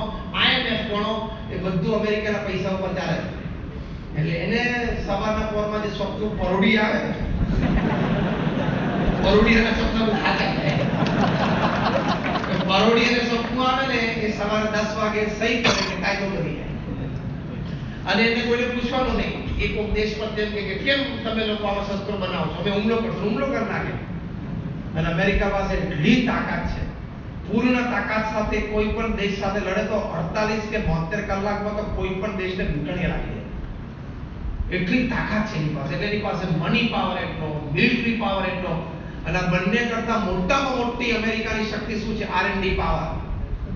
IMF ગણો, એ બધું અમેરિકાના પૈસા ઉપર ચાલે છે. એટલે એને સવારના પોરમાં જે સ્વપ્ન પરોડી આવે, પરોડીના સ્વપ્ન બહુ ખાતા છે. પરોડી અને સ્વપ્ન આવે ને એ સવારે 10 વાગે સહી કરે કે કાયદો બની જાય. અને એને કોઈને પૂછવાનું નહીં. એક દેશ પર તેમ કે કેમ તમે લોકો આવા શસ્ત્રો બનાવો છો, અમે હુમલો કરશું, હુમલો કરી નાખે. અને અમેરિકા પાસે એટલી તાકાત છે, પૂર્ણ તાકાત સાથે કોઈ પણ દેશ સાથે લડે તો 48 કે 72 કલાકમાં તો કોઈ પણ દેશને ઘૂંટણીએ લાગી જાય. એટલી તાકાત છે એની પાસે. એટલે એની પાસે મની પાવર એટલો, મિલિટરી પાવર એટલો. અને બંને કરતા મોટામાં મોટી અમેરિકાની શક્તિ શું છે? R&D power,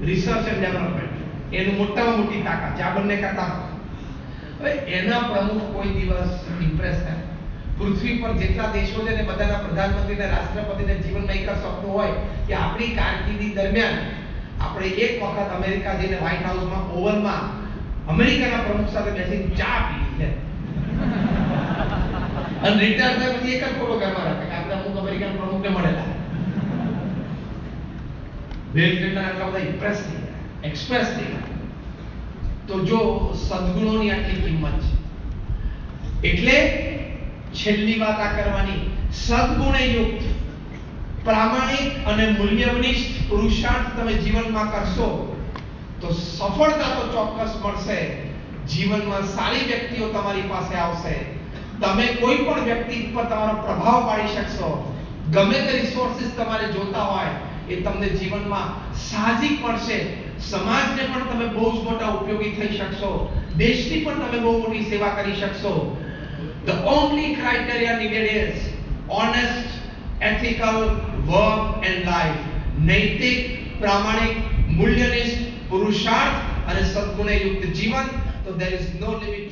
research and development. એનું મોટામાં મોટી તાકાત છે આ બંને કરતા. હવે એના પ્રમુખ કોઈ દિવસ ઇમ્પ્રેસ થાય. પૃથ્વી પર જેટલા દેશો છે ને બધાના પ્રધાનમંત્રીને, રાષ્ટ્રપતિને જીવનમાં એક જ સપનું હોય કે આપણી કારકિર્દી દરમિયાન આપણે એક વખત અમેરિકા જઈને વ્હાઇટ હાઉસમાં ઓવલમાં અમેરિકાના પ્રમુખ સાથે બેસીને ચા પીવી છે. અને રિટાયર થાય પછી એક જ ફોટો ઘરમાં રાખે કે આપણે અમુક અમેરિકન પ્રમુખને મળેલા. બિલ ક્લિન્ટન આટલા બધા ઇમ્પ્રેસ થઈ ગયા, એક્સપ્રેસ થઈ ગયા. તો જો સદગુણોની આટલી કિંમત છે, એટલે છેલ્લી વાત આ કરવાની, સદગુણે યુક્ત, પ્રામાણિક અને મૂલ્યનિષ્ઠ પુરુષાર્થ તમે જીવનમાં કરશો તો સફળતા તો ચોક્કસ મળશે. જીવનમાં સારી વ્યક્તિઓ તમારી પાસે આવશે. તમે કોઈ પણ વ્યક્તિ પર તમારો પ્રભાવ પાડી શકશો. ગમે તે રિસોર્સિસ તમારે જોતા હોય એ તમને જીવનમાં સાહજિક મળશે. સમાજને પણ તમે બહુ જ મોટા ઉપયોગી થઈ શકશો. દેશની પણ તમે બહુ મોટી સેવા કરી શકશો. The only criteria needed is honest, ethical work and life. નૈતિક, પ્રામાણિક, મૂલ્યનિષ્ઠ પુરુષાર્થ અને સદગુણે યુક્ત જીવન. તો there is no limit